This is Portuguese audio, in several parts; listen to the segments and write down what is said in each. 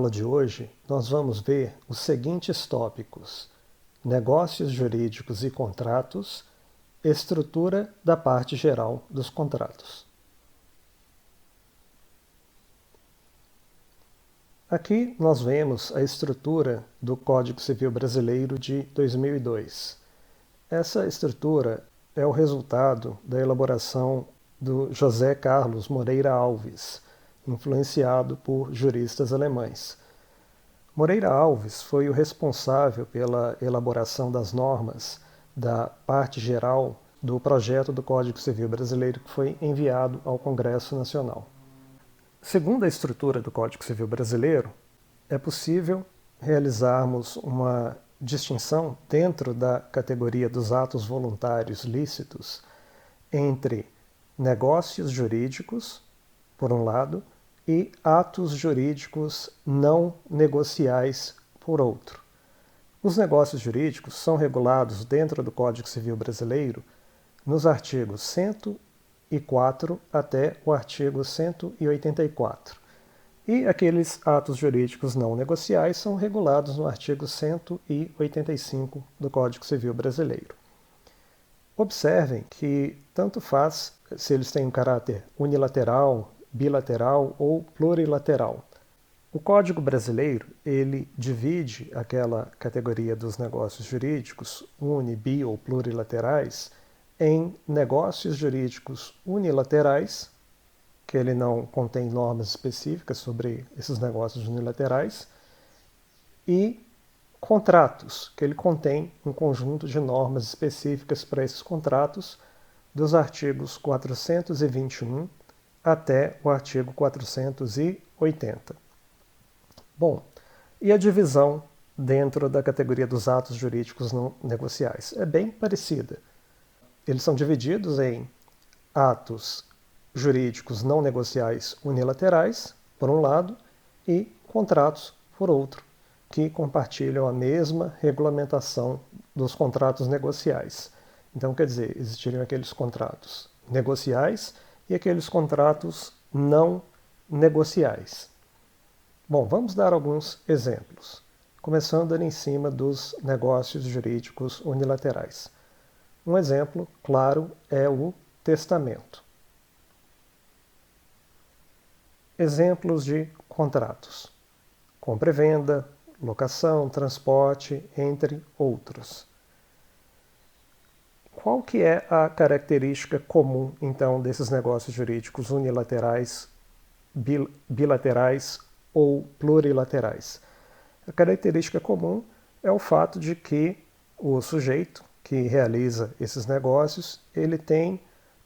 aula de hoje, nós vamos ver os seguintes tópicos: negócios jurídicos e contratos, estrutura da parte geral dos contratos. Aqui nós vemos a estrutura do Código Civil Brasileiro de 2002. Essa estrutura é o resultado da elaboração do José Carlos Moreira Alves, influenciado por juristas alemães. Moreira Alves foi o responsável pela elaboração das normas da parte geral do projeto do Código Civil Brasileiro que foi enviado ao Congresso Nacional. Segundo a estrutura do Código Civil Brasileiro, é possível realizarmos uma distinção dentro da categoria dos atos voluntários lícitos entre negócios jurídicos, por um lado, e atos jurídicos não negociais, por outro. Os negócios jurídicos são regulados dentro do Código Civil Brasileiro nos artigos 104 até o artigo 184. E aqueles atos jurídicos não negociais são regulados no artigo 185 do Código Civil Brasileiro. Observem que tanto faz se eles têm um caráter unilateral, bilateral ou plurilateral. O Código Brasileiro, ele divide aquela categoria dos negócios jurídicos, uni, bi ou plurilaterais, em negócios jurídicos unilaterais, que ele não contém normas específicas sobre esses negócios unilaterais, e contratos, que ele contém um conjunto de normas específicas para esses contratos, dos artigos 421 até o artigo 480. Bom, e a divisão dentro da categoria dos atos jurídicos não negociais? É bem parecida. Eles são divididos em atos jurídicos não negociais unilaterais, por um lado, e contratos, por outro, que compartilham a mesma regulamentação dos contratos negociais. Então, quer dizer, existiriam aqueles contratos negociais e aqueles contratos não negociais. Bom, vamos dar alguns exemplos, começando ali em cima dos negócios jurídicos unilaterais. Um exemplo, claro, é o testamento. Exemplos de contratos: compra e venda, locação, transporte, entre outros. Qual que é a característica comum, então, desses negócios jurídicos unilaterais, bilaterais ou plurilaterais? A característica comum é o fato de que o sujeito que realiza esses negócios, ele tem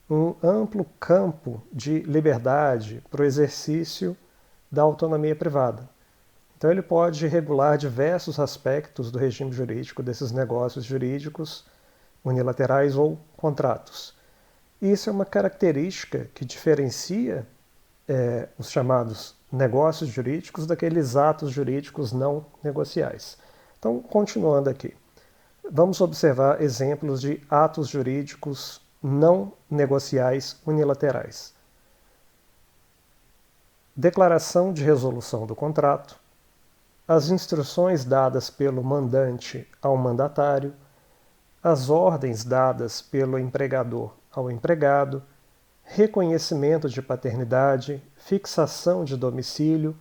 um amplo campo de liberdade para o exercício da autonomia privada. Então ele pode regular diversos aspectos do regime jurídico desses negócios jurídicos unilaterais ou contratos. Isso é uma característica que diferencia os chamados negócios jurídicos daqueles atos jurídicos não negociais. Então, continuando aqui, vamos observar exemplos de atos jurídicos não negociais unilaterais. Declaração de resolução do contrato, as instruções dadas pelo mandante ao mandatário, as ordens dadas pelo empregador ao empregado, reconhecimento de paternidade, fixação de domicílio.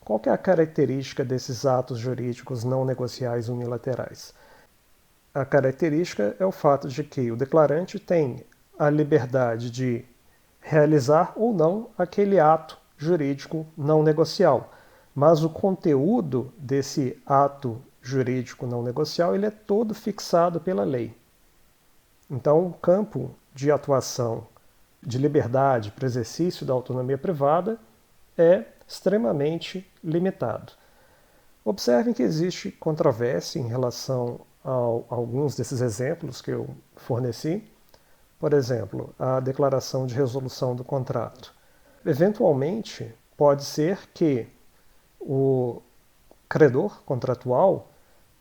Qual que é a característica desses atos jurídicos não negociais unilaterais? A característica é o fato de que o declarante tem a liberdade de realizar ou não aquele ato jurídico não negocial, mas o conteúdo desse ato jurídico não negocial ele é todo fixado pela lei. Então, o campo de atuação de liberdade para exercício da autonomia privada é extremamente limitado. Observem que existe controvérsia em relação a alguns desses exemplos que eu forneci. Por exemplo, a declaração de resolução do contrato. Eventualmente, pode ser que o credor contratual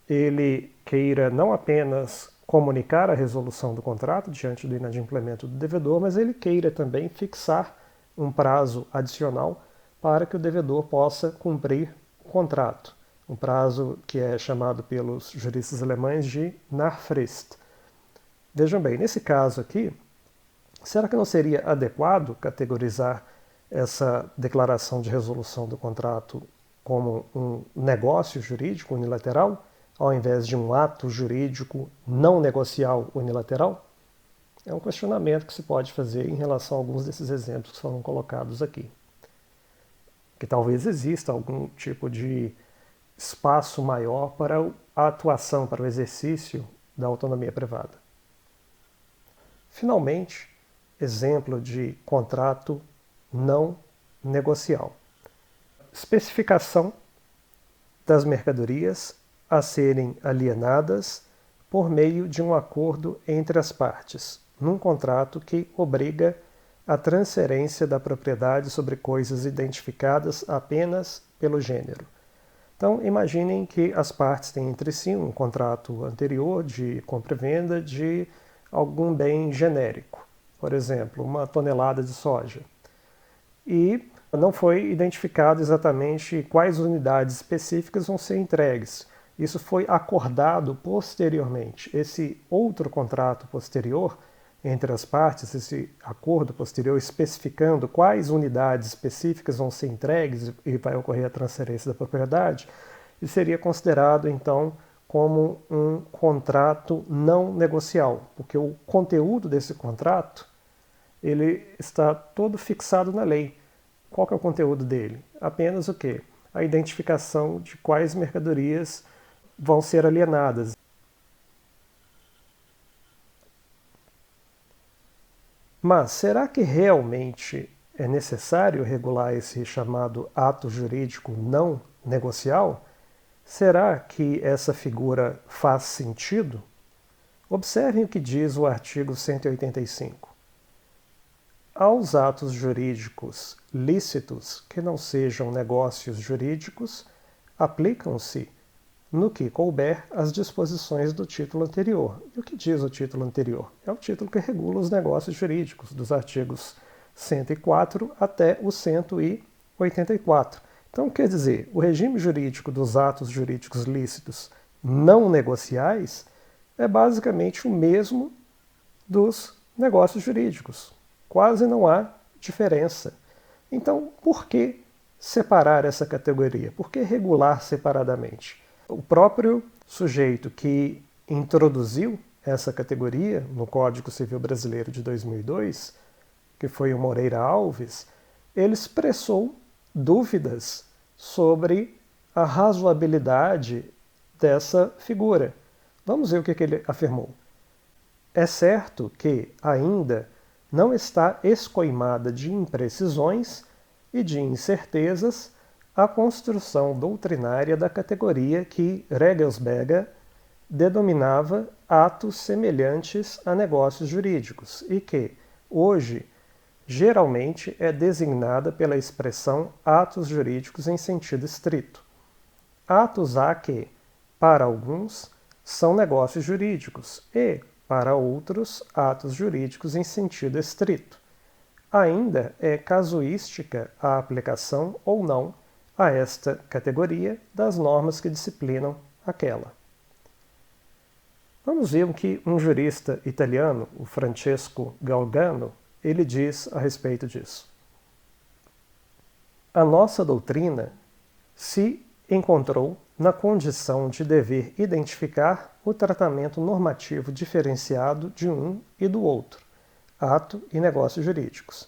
ele queira não apenas comunicar a resolução do contrato diante do inadimplemento do devedor, mas ele queira também fixar um prazo adicional para que o devedor possa cumprir contrato, um prazo que é chamado pelos juristas alemães de Nachfrist. Vejam bem, nesse caso aqui, será que não seria adequado categorizar essa declaração de resolução do contrato como um negócio jurídico unilateral, ao invés de um ato jurídico não negocial unilateral? É um questionamento que se pode fazer em relação a alguns desses exemplos que foram colocados aqui. Que talvez exista algum tipo de espaço maior para a atuação, para o exercício da autonomia privada. Finalmente, exemplo de contrato não negocial. Especificação das mercadorias a serem alienadas por meio de um acordo entre as partes, num contrato que obriga a transferência da propriedade sobre coisas identificadas apenas pelo gênero. Então, imaginem que as partes têm entre si um contrato anterior de compra e venda de algum bem genérico, por exemplo, uma tonelada de soja. E não foi identificado exatamente quais unidades específicas vão ser entregues. Isso foi acordado posteriormente. Esse outro contrato posterior entre as partes, esse acordo posterior especificando quais unidades específicas vão ser entregues e vai ocorrer a transferência da propriedade, ele seria considerado, então, como um contrato não negocial, porque o conteúdo desse contrato ele está todo fixado na lei. Qual que é o conteúdo dele? Apenas o quê? A identificação de quais mercadorias vão ser alienadas. Mas será que realmente é necessário regular esse chamado ato jurídico não negocial? Será que essa figura faz sentido? Observem o que diz o artigo 185. Aos atos jurídicos lícitos que não sejam negócios jurídicos, aplicam-se, no que couber, as disposições do título anterior. E o que diz o título anterior? É o título que regula os negócios jurídicos, dos artigos 104 até o 184. Então, quer dizer, o regime jurídico dos atos jurídicos lícitos não negociais é basicamente o mesmo dos negócios jurídicos. Quase não há diferença. Então, por que separar essa categoria? Por que regular separadamente? O próprio sujeito que introduziu essa categoria no Código Civil Brasileiro de 2002, que foi o Moreira Alves, ele expressou dúvidas sobre a razoabilidade dessa figura. Vamos ver o que ele afirmou. É certo que ainda não está escoimada de imprecisões e de incertezas a construção doutrinária da categoria que Regelsberger denominava atos semelhantes a negócios jurídicos e que, hoje, geralmente é designada pela expressão atos jurídicos em sentido estrito. Atos há que, para alguns, são negócios jurídicos e, para outros, atos jurídicos em sentido estrito. Ainda é casuística a aplicação ou não a esta categoria das normas que disciplinam aquela. Vamos ver o que um jurista italiano, o Francesco Galgano, ele diz a respeito disso. A nossa doutrina se encontrou na condição de dever identificar o tratamento normativo diferenciado de um e do outro, ato e negócios jurídicos.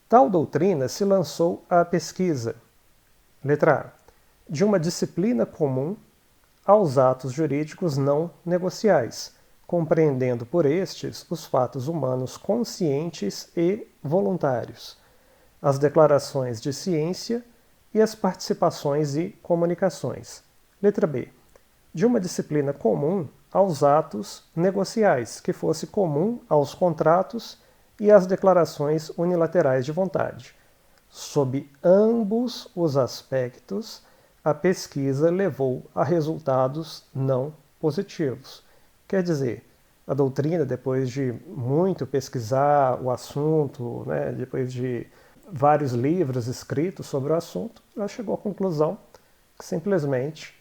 Tal doutrina se lançou à pesquisa, letra A, de uma disciplina comum aos atos jurídicos não negociais, compreendendo por estes os fatos humanos conscientes e voluntários, as declarações de ciência e as participações e comunicações. Letra B. De uma disciplina comum aos atos negociais, que fosse comum aos contratos e às declarações unilaterais de vontade. Sob ambos os aspectos, a pesquisa levou a resultados não positivos. Quer dizer, a doutrina, depois de muito pesquisar o assunto, depois de vários livros escritos sobre o assunto, ela chegou à conclusão simplesmente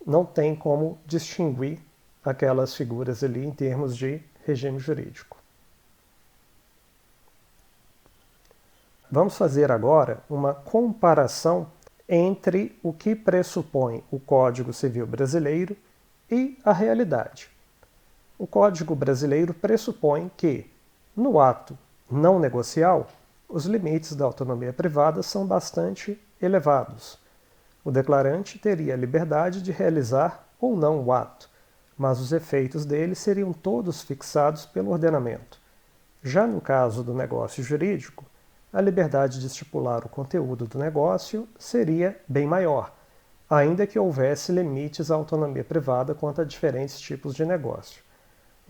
não tem como distinguir aquelas figuras ali em termos de regime jurídico. Vamos fazer agora uma comparação entre o que pressupõe o Código Civil brasileiro e a realidade. O Código brasileiro pressupõe que, no ato não negocial, os limites da autonomia privada são bastante elevados. O declarante teria a liberdade de realizar ou não o ato, mas os efeitos dele seriam todos fixados pelo ordenamento. Já no caso do negócio jurídico, a liberdade de estipular o conteúdo do negócio seria bem maior, ainda que houvesse limites à autonomia privada quanto a diferentes tipos de negócio.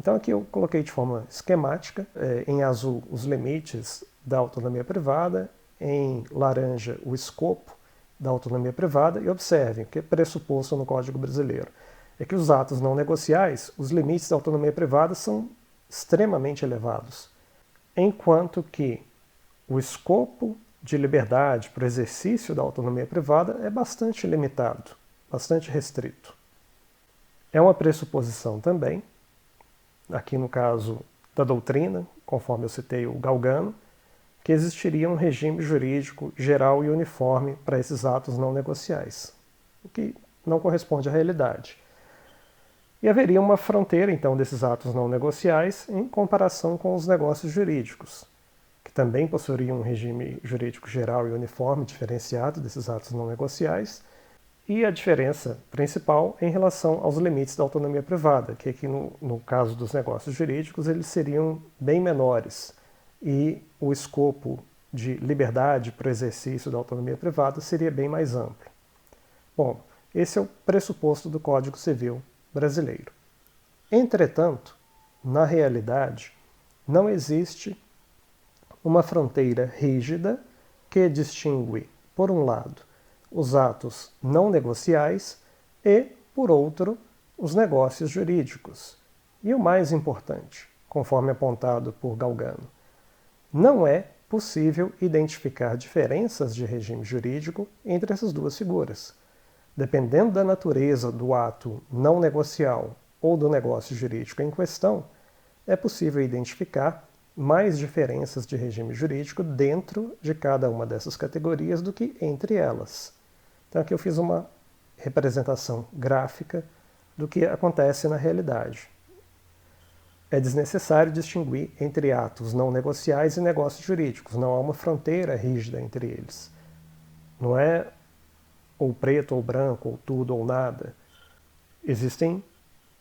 Então aqui eu coloquei de forma esquemática, em azul os limites da autonomia privada, em laranja o escopo da autonomia privada, e observem, o que é pressuposto no Código Brasileiro é que os atos não negociais, os limites da autonomia privada são extremamente elevados, enquanto que o escopo de liberdade para o exercício da autonomia privada é bastante limitado, bastante restrito. É uma pressuposição também, aqui no caso da doutrina, conforme eu citei o Galgano, que existiria um regime jurídico geral e uniforme para esses atos não negociais, o que não corresponde à realidade. E haveria uma fronteira, então, desses atos não negociais em comparação com os negócios jurídicos, que também possuiriam um regime jurídico geral e uniforme diferenciado desses atos não negociais, e a diferença principal em relação aos limites da autonomia privada, que aqui no caso dos negócios jurídicos eles seriam bem menores, e o escopo de liberdade para o exercício da autonomia privada seria bem mais amplo. Bom, esse é o pressuposto do Código Civil brasileiro. Entretanto, na realidade, não existe uma fronteira rígida que distingue, por um lado, os atos não negociais e, por outro, os negócios jurídicos. E o mais importante, conforme apontado por Galgano, não é possível identificar diferenças de regime jurídico entre essas duas figuras. Dependendo da natureza do ato não negocial ou do negócio jurídico em questão, é possível identificar mais diferenças de regime jurídico dentro de cada uma dessas categorias do que entre elas. Então aqui eu fiz uma representação gráfica do que acontece na realidade. É desnecessário distinguir entre atos não negociais e negócios jurídicos. Não há uma fronteira rígida entre eles. Não é ou preto ou branco, ou tudo ou nada. Existem,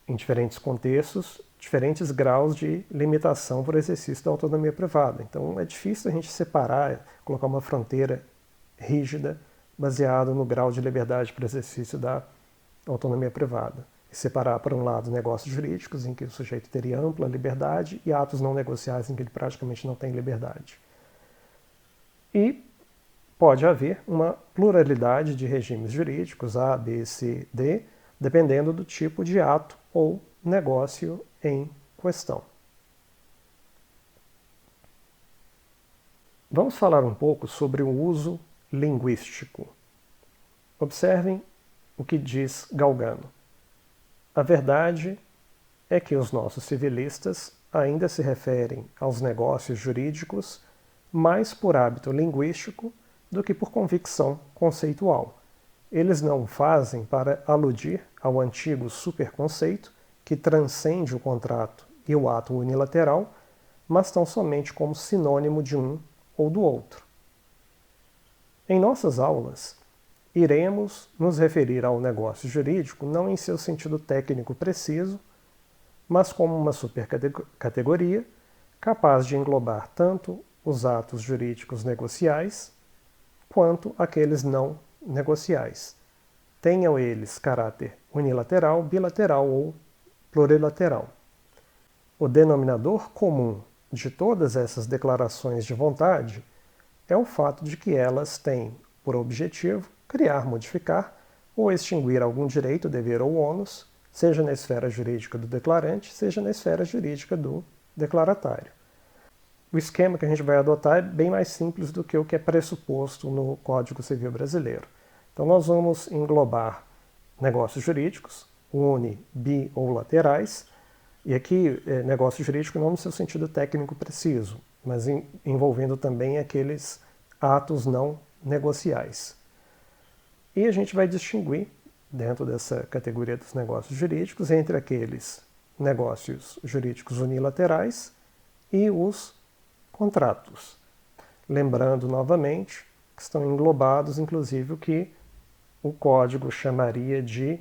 em diferentes contextos, diferentes graus de limitação para o exercício da autonomia privada. Então é difícil a gente separar, colocar uma fronteira rígida baseada no grau de liberdade para o exercício da autonomia privada. E separar, por um lado, negócios jurídicos, em que o sujeito teria ampla liberdade, e atos não negociais, em que ele praticamente não tem liberdade. E pode haver uma pluralidade de regimes jurídicos, A, B, C, D, dependendo do tipo de ato ou negócio em questão. Vamos falar um pouco sobre o uso linguístico. Observem o que diz Galgano. A verdade é que os nossos civilistas ainda se referem aos negócios jurídicos mais por hábito linguístico do que por convicção conceitual. Eles não o fazem para aludir ao antigo superconceito que transcende o contrato e o ato unilateral, mas tão somente como sinônimo de um ou do outro. Em nossas aulas, iremos nos referir ao negócio jurídico não em seu sentido técnico preciso, mas como uma supercategoria capaz de englobar tanto os atos jurídicos negociais quanto aqueles não negociais, tenham eles caráter unilateral, bilateral ou plurilateral. O denominador comum de todas essas declarações de vontade é o fato de que elas têm por objetivo criar, modificar ou extinguir algum direito, dever ou ônus, seja na esfera jurídica do declarante, seja na esfera jurídica do declaratário. O esquema que a gente vai adotar é bem mais simples do que o que é pressuposto no Código Civil brasileiro. Então nós vamos englobar negócios jurídicos, uni, bi ou laterais, e aqui negócio jurídico não no seu sentido técnico preciso, mas envolvendo também aqueles atos não negociais. E a gente vai distinguir, dentro dessa categoria dos negócios jurídicos, entre aqueles negócios jurídicos unilaterais e os contratos. Lembrando novamente que estão englobados, inclusive, o que o código chamaria de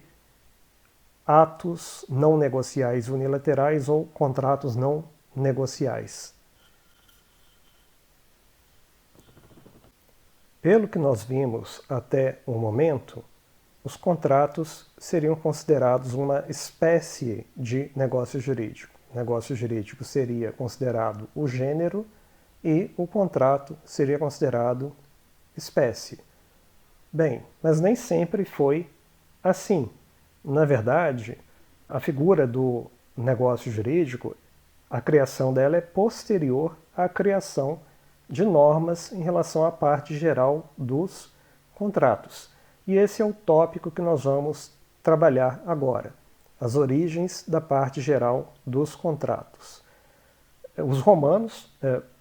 atos não negociais unilaterais ou contratos não negociais. Pelo que nós vimos até o momento, os contratos seriam considerados uma espécie de negócio jurídico. O negócio jurídico seria considerado o gênero e o contrato seria considerado espécie. Bem, mas nem sempre foi assim. Na verdade, a figura do negócio jurídico, a criação dela é posterior à criação de normas em relação à parte geral dos contratos. E esse é o tópico que nós vamos trabalhar agora, as origens da parte geral dos contratos. Os romanos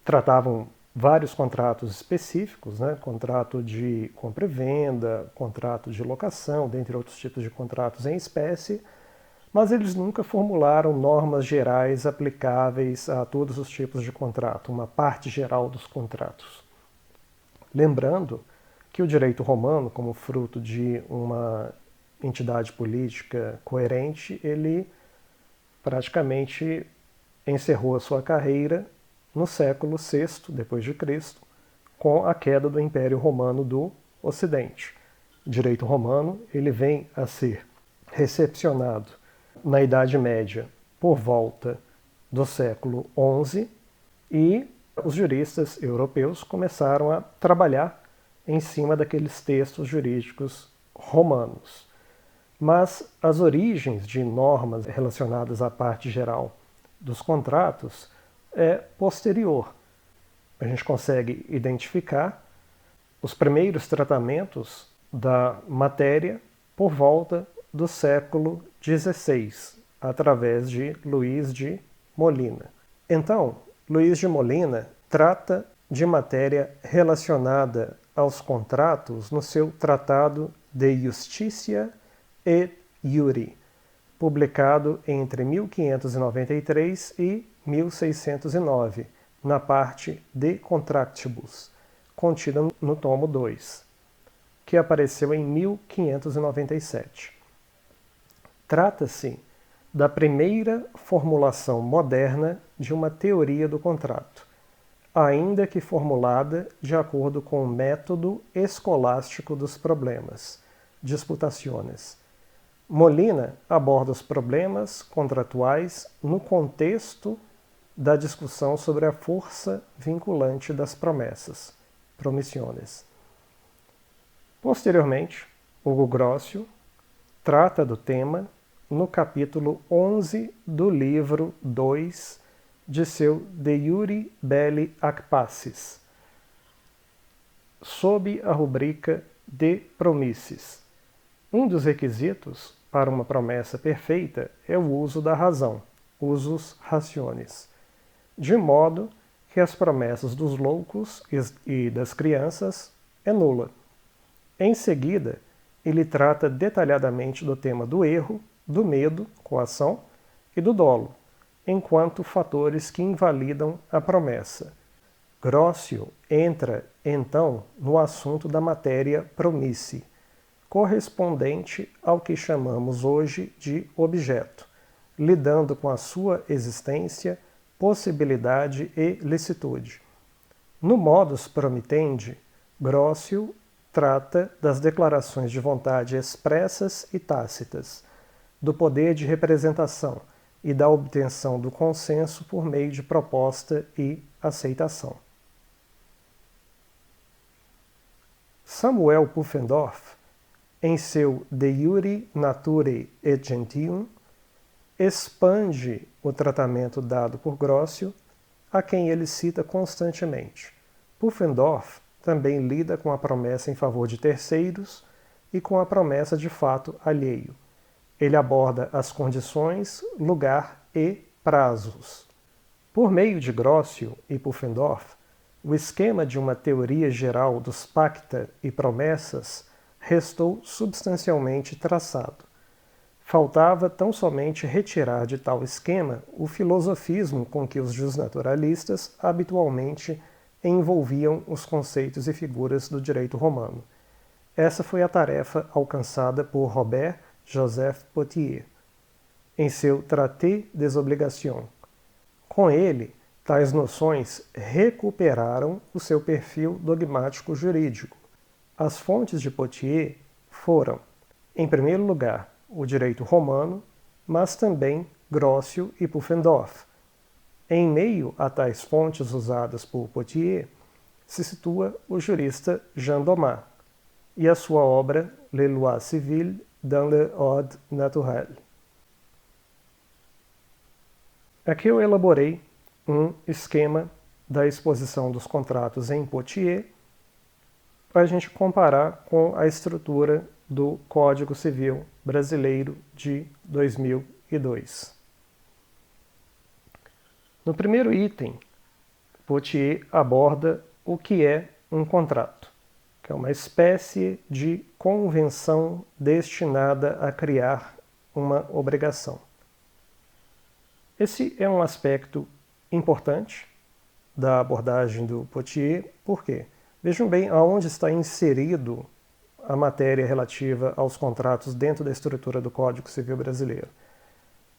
tratavam vários contratos específicos, né? Contrato de compra e venda, contrato de locação, dentre outros tipos de contratos em espécie, mas eles nunca formularam normas gerais aplicáveis a todos os tipos de contrato, uma parte geral dos contratos. Lembrando que o direito romano, como fruto de uma entidade política coerente, ele praticamente encerrou a sua carreira no século VI depois de Cristo, com a queda do Império Romano do Ocidente. O direito romano ele vem a ser recepcionado na Idade Média por volta do século XI e os juristas europeus começaram a trabalhar em cima daqueles textos jurídicos romanos. Mas as origens de normas relacionadas à parte geral dos contratos é posterior. A gente consegue identificar os primeiros tratamentos da matéria por volta do século XVI, através de Luís de Molina. Então, Luís de Molina trata de matéria relacionada aos contratos no seu Tratado de Justitia et Iure, publicado entre 1593 e 1609, na parte De Contractibus, contida no tomo 2, que apareceu em 1597. Trata-se da primeira formulação moderna de uma teoria do contrato, ainda que formulada de acordo com o método escolástico dos problemas, disputationes. Molina aborda os problemas contratuais no contexto da discussão sobre a força vinculante das promessas, promissiones. Posteriormente, Hugo Grocio trata do tema no capítulo 11 do livro 2 de seu De Iure Belli ac Pacis, sob a rubrica de promissis. Um dos requisitos para uma promessa perfeita é o uso da razão, usus rationis, de modo que as promessas dos loucos e das crianças é nula. Em seguida, ele trata detalhadamente do tema do erro, do medo, coação, e do dolo, enquanto fatores que invalidam a promessa. Grocio entra, então, no assunto da matéria promissi, correspondente ao que chamamos hoje de objeto, lidando com a sua existência, possibilidade e licitude. No modus promittendi, Grocio trata das declarações de vontade expressas e tácitas, do poder de representação e da obtenção do consenso por meio de proposta e aceitação. Samuel Pufendorf, em seu De Iure Naturae et Gentium, expande o tratamento dado por Grocio, a quem ele cita constantemente. Pufendorf também lida com a promessa em favor de terceiros, e com a promessa de fato alheio. Ele aborda as condições, lugar e prazos. Por meio de Grocio e Pufendorf, o esquema de uma teoria geral dos pacta e promessas restou substancialmente traçado. Faltava tão somente retirar de tal esquema o filosofismo com que os justnaturalistas habitualmente envolviam os conceitos e figuras do direito romano. Essa foi a tarefa alcançada por Robert Joseph Potier, em seu Traité des Obligations. Com ele, tais noções recuperaram o seu perfil dogmático jurídico. As fontes de Potier foram, em primeiro lugar, o direito romano, mas também Grocio e Pufendorf. Em meio a tais fontes usadas por Potier, se situa o jurista Jean Domas e a sua obra Les lois civiles dans le ordre naturel. Aqui eu elaborei um esquema da exposição dos contratos em Potier para a gente comparar com a estrutura do Código Civil Brasileiro de 2002. No primeiro item, Potier aborda o que é um contrato, que é uma espécie de convenção destinada a criar uma obrigação. Esse é um aspecto importante da abordagem do Potier, por quê? Vejam bem aonde está inserido a matéria relativa aos contratos dentro da estrutura do Código Civil Brasileiro.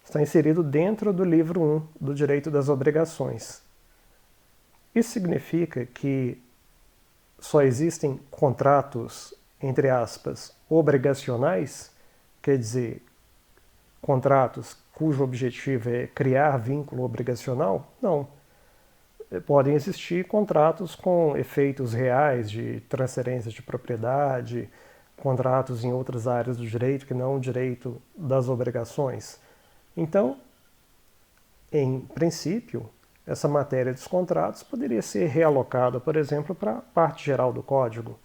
Está inserido dentro do livro 1 do Direito das Obrigações. Isso significa que só existem contratos, entre aspas, obrigacionais, quer dizer, contratos cujo objetivo é criar vínculo obrigacional? Não. Podem existir contratos com efeitos reais de transferência de propriedade, contratos em outras áreas do direito que não o direito das obrigações. Então, em princípio, essa matéria dos contratos poderia ser realocada, por exemplo, para a parte geral do Código,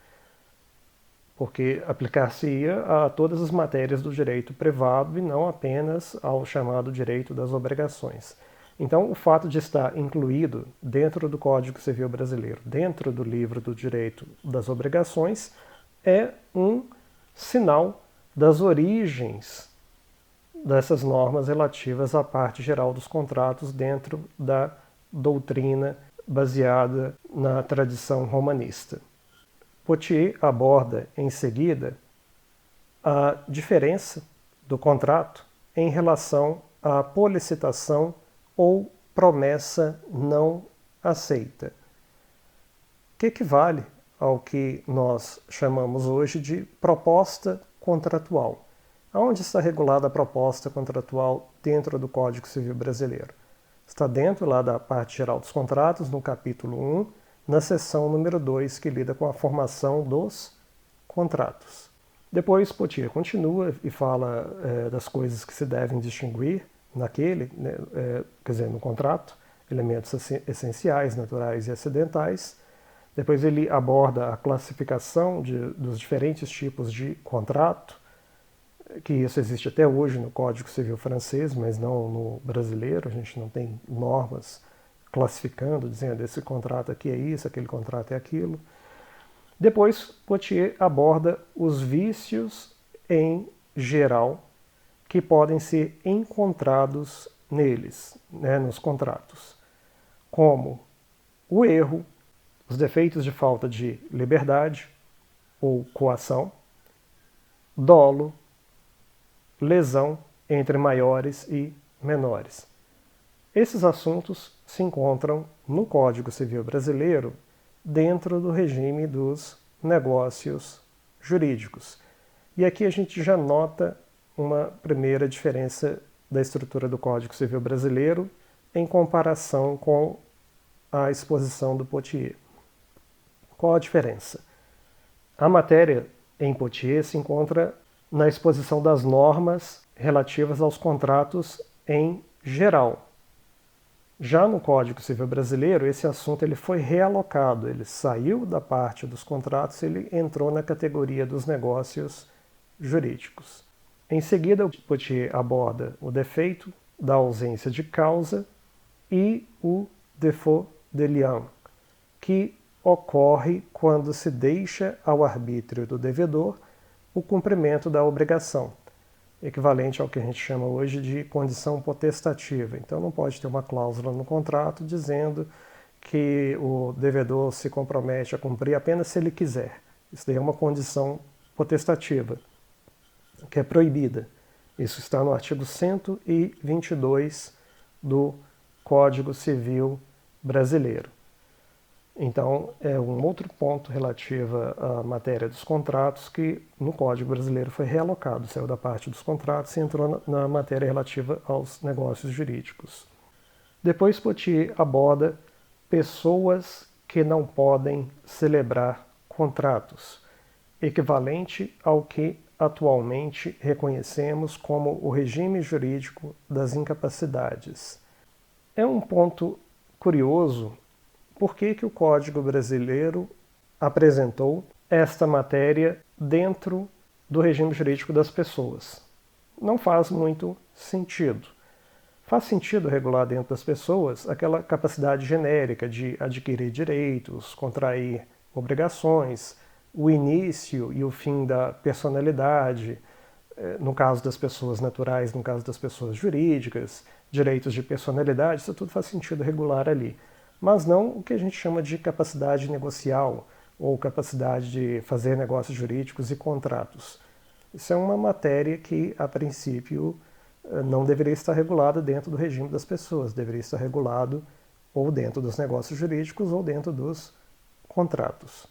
porque aplicar-se-ia a todas as matérias do direito privado e não apenas ao chamado direito das obrigações. Então, o fato de estar incluído dentro do Código Civil Brasileiro, dentro do livro do direito das obrigações, é um sinal das origens dessas normas relativas à parte geral dos contratos dentro da doutrina baseada na tradição romanista. Potier aborda em seguida a diferença do contrato em relação à policitação ou promessa não aceita, que equivale ao que nós chamamos hoje de proposta contratual. Aonde está regulada a proposta contratual dentro do Código Civil Brasileiro? Está dentro lá da parte geral dos contratos, no capítulo 1, na seção número 2, que lida com a formação dos contratos. Depois, Potier continua e fala das coisas que se devem distinguir naquele, quer dizer, no contrato, elementos essenciais, naturais e acidentais. Depois ele aborda a classificação dos diferentes tipos de contrato, que isso existe até hoje no Código Civil francês, mas não no brasileiro. A gente não tem normas classificando, dizendo esse contrato aqui é isso, aquele contrato é aquilo. Depois, Potier aborda os vícios em geral que podem ser encontrados neles, nos contratos, como o erro, os defeitos de falta de liberdade ou coação, dolo, lesão entre maiores e menores. Esses assuntos se encontram no Código Civil Brasileiro dentro do regime dos negócios jurídicos. E aqui a gente já nota uma primeira diferença da estrutura do Código Civil Brasileiro em comparação com a exposição do Potier. Qual a diferença? A matéria em Potier se encontra na exposição das normas relativas aos contratos em geral. Já no Código Civil Brasileiro, esse assunto ele foi realocado, ele saiu da parte dos contratos, ele entrou na categoria dos negócios jurídicos. Em seguida, o Pottier aborda o defeito da ausência de causa e o défaut de lien, que ocorre quando se deixa ao arbítrio do devedor o cumprimento da obrigação, equivalente ao que a gente chama hoje de condição potestativa. Então não pode ter uma cláusula no contrato dizendo que o devedor se compromete a cumprir apenas se ele quiser. Isso daí é uma condição potestativa, que é proibida. Isso está no artigo 122 do Código Civil Brasileiro. Então, é um outro ponto relativo à matéria dos contratos que no Código Brasileiro foi realocado, saiu da parte dos contratos e entrou na matéria relativa aos negócios jurídicos. Depois, Pottier aborda pessoas que não podem celebrar contratos, equivalente ao que atualmente reconhecemos como o regime jurídico das incapacidades. É um ponto curioso. Por que o Código Brasileiro apresentou esta matéria dentro do regime jurídico das pessoas? Não faz muito sentido. Faz sentido regular dentro das pessoas aquela capacidade genérica de adquirir direitos, contrair obrigações, o início e o fim da personalidade, no caso das pessoas naturais, no caso das pessoas jurídicas, direitos de personalidade, isso tudo faz sentido regular ali. Mas não o que a gente chama de capacidade negocial ou capacidade de fazer negócios jurídicos e contratos. Isso é uma matéria que, a princípio, não deveria estar regulada dentro do regime das pessoas, deveria estar regulado ou dentro dos negócios jurídicos ou dentro dos contratos.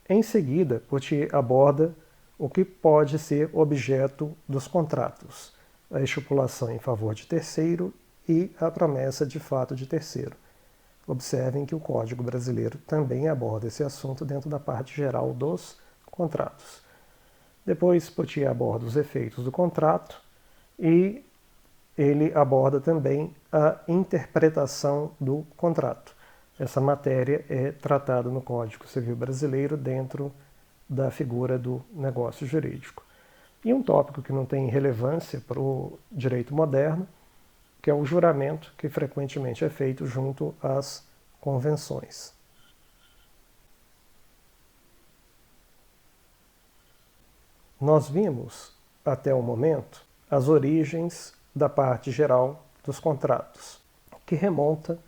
Em seguida, Pottier aborda o que pode ser objeto dos contratos, a estipulação em favor de terceiro e a promessa de fato de terceiro. Observem que o Código Brasileiro também aborda esse assunto dentro da parte geral dos contratos. Depois, Pottier aborda os efeitos do contrato e ele aborda também a interpretação do contrato. Essa matéria é tratada no Código Civil Brasileiro dentro da figura do negócio jurídico. E um tópico que não tem relevância para o direito moderno, que é o juramento, que frequentemente é feito junto às convenções. Nós vimos, até o momento, as origens da parte geral dos contratos, que remonta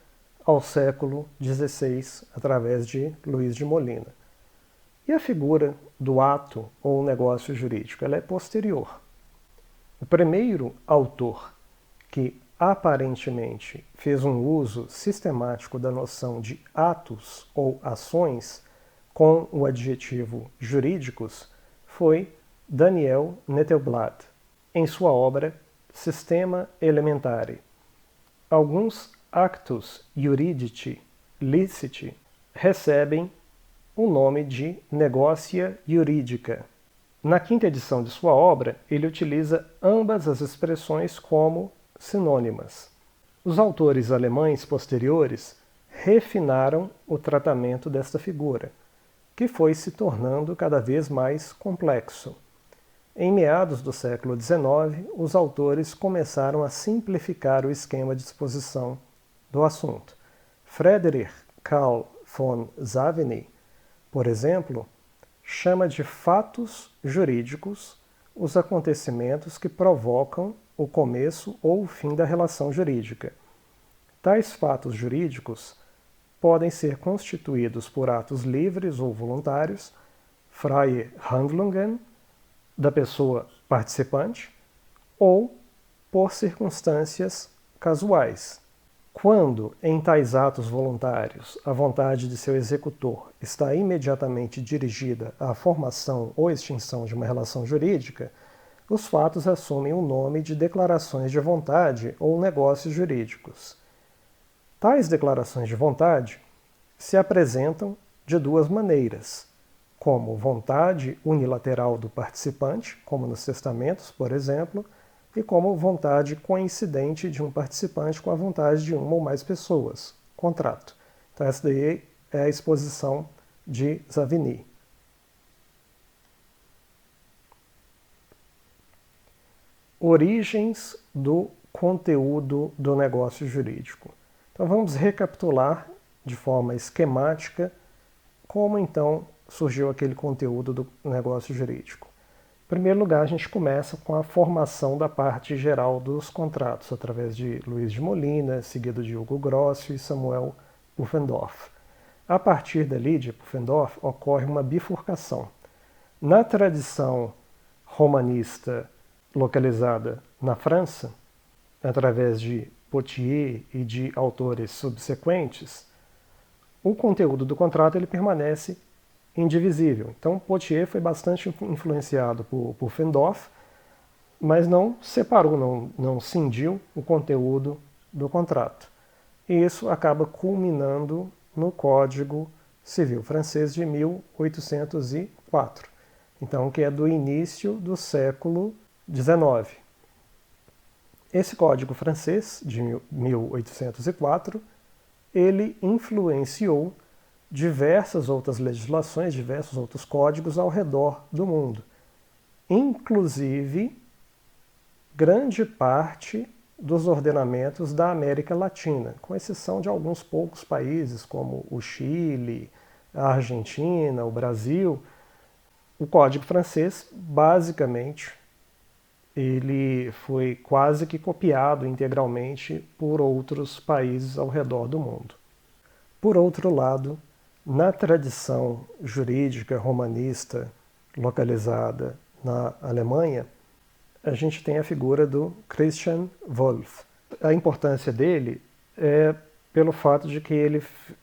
ao século XVI, através de Luiz de Molina. E a figura do ato ou negócio jurídico, ela é posterior. O primeiro autor que aparentemente fez um uso sistemático da noção de atos ou ações com o adjetivo jurídicos foi Daniel Nettelblad, em sua obra Systema Elementare. Alguns actus iuridici liciti recebem o nome de negócia jurídica. Na quinta edição de sua obra, ele utiliza ambas as expressões como sinônimas. Os autores alemães posteriores refinaram o tratamento desta figura, que foi se tornando cada vez mais complexo. Em meados do século XIX, os autores começaram a simplificar o esquema de exposição do assunto. Friedrich Karl von Savigny, por exemplo, chama de fatos jurídicos os acontecimentos que provocam o começo ou o fim da relação jurídica. Tais fatos jurídicos podem ser constituídos por atos livres ou voluntários, freie Handlungen, da pessoa participante, ou por circunstâncias casuais. Quando, em tais atos voluntários, a vontade de seu executor está imediatamente dirigida à formação ou extinção de uma relação jurídica, os fatos assumem o nome de declarações de vontade ou negócios jurídicos. Tais declarações de vontade se apresentam de duas maneiras, como vontade unilateral do participante, como nos testamentos, por exemplo, e como vontade coincidente de um participante com a vontade de uma ou mais pessoas, contrato. Então essa daí é a exposição de Savigny. Origens do conteúdo do negócio jurídico. Então vamos recapitular de forma esquemática como então surgiu aquele conteúdo do negócio jurídico. Em primeiro lugar, a gente começa com a formação da parte geral dos contratos, através de Luiz de Molina, seguido de Hugo Grossio e Samuel Pufendorf. A partir dali, de Pufendorf, ocorre uma bifurcação. Na tradição romanista localizada na França, através de Potier e de autores subsequentes, o conteúdo do contrato ele permanece indivisível. Então, Potier foi bastante influenciado por Pufendorf, mas não separou, não cindiu o conteúdo do contrato. E isso acaba culminando no Código Civil francês de 1804, então, que é do início do século XIX. Esse Código francês de 1804, ele influenciou diversas outras legislações, diversos outros códigos ao redor do mundo, inclusive grande parte dos ordenamentos da América Latina, com exceção de alguns poucos países como o Chile, a Argentina, o Brasil. O Código francês, basicamente, ele foi quase que copiado integralmente por outros países ao redor do mundo. Por outro lado, na tradição jurídica romanista localizada na Alemanha, a gente tem a figura do Christian Wolff. A importância dele é pelo fato de que ele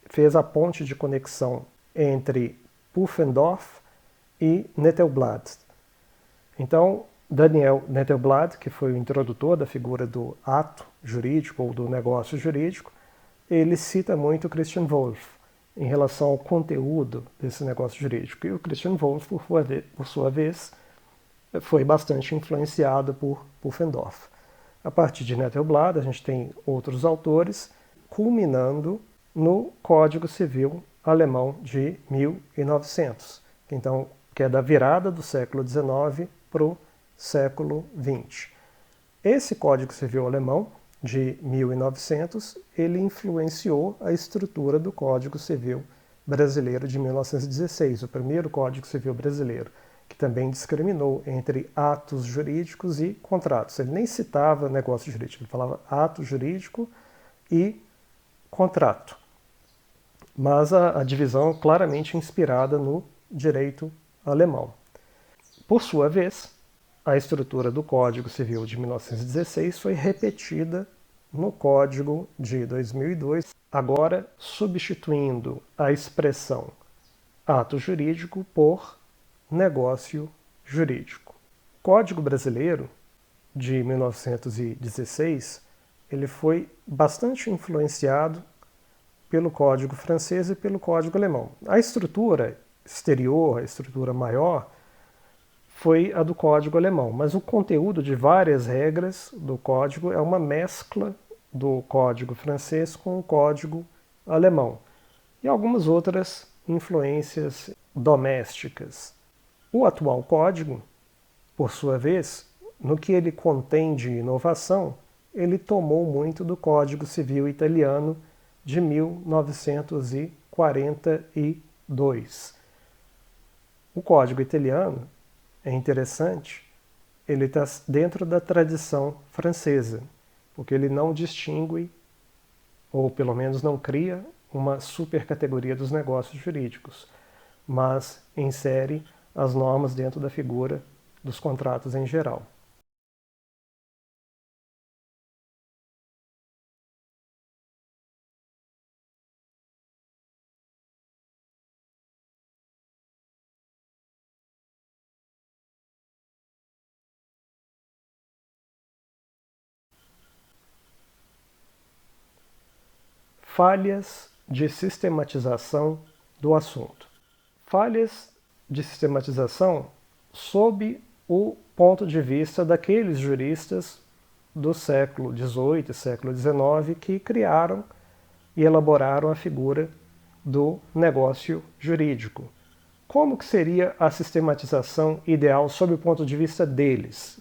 fez a ponte de conexão entre Pufendorf e Nettelblad. Então, Daniel Nettelblad, que foi o introdutor da figura do ato jurídico ou do negócio jurídico, ele cita muito Christian Wolff em relação ao conteúdo desse negócio jurídico. E o Christian Wolff, por sua vez, foi bastante influenciado por Pufendorf. A partir de Nettelblad, a gente tem outros autores, culminando no Código Civil alemão de 1900, então, que é da virada do século XIX para o século XX. Esse Código Civil alemão, de 1900, ele influenciou a estrutura do Código Civil brasileiro de 1916, o primeiro Código Civil brasileiro, que também discriminou entre atos jurídicos e contratos. Ele nem citava negócio jurídico, ele falava ato jurídico e contrato. Mas a divisão claramente inspirada no direito alemão. Por sua vez, a estrutura do Código Civil de 1916 foi repetida no Código de 2002, agora substituindo a expressão ato jurídico por negócio jurídico. O Código Brasileiro de 1916, ele foi bastante influenciado pelo Código francês e pelo Código alemão. A estrutura exterior, a estrutura maior, foi a do Código alemão, mas o conteúdo de várias regras do Código é uma mescla do Código francês com o Código alemão e algumas outras influências domésticas. O atual Código, por sua vez, no que ele contém de inovação, ele tomou muito do Código Civil italiano de 1942. O Código italiano é interessante, ele está dentro da tradição francesa, porque ele não distingue, ou pelo menos não cria, uma supercategoria dos negócios jurídicos, mas insere as normas dentro da figura dos contratos em geral. Falhas de sistematização do assunto. Falhas de sistematização sob o ponto de vista daqueles juristas do século XVIII e século XIX que criaram e elaboraram a figura do negócio jurídico. Como que seria a sistematização ideal sob o ponto de vista deles?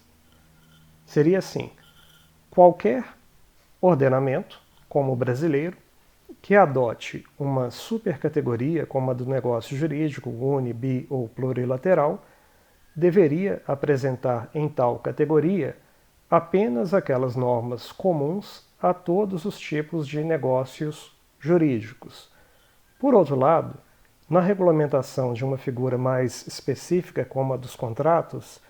Seria assim: qualquer ordenamento, como o brasileiro, que adote uma supercategoria, como a do negócio jurídico, uni, bi ou plurilateral, deveria apresentar em tal categoria apenas aquelas normas comuns a todos os tipos de negócios jurídicos. Por outro lado, na regulamentação de uma figura mais específica, como a dos contratos,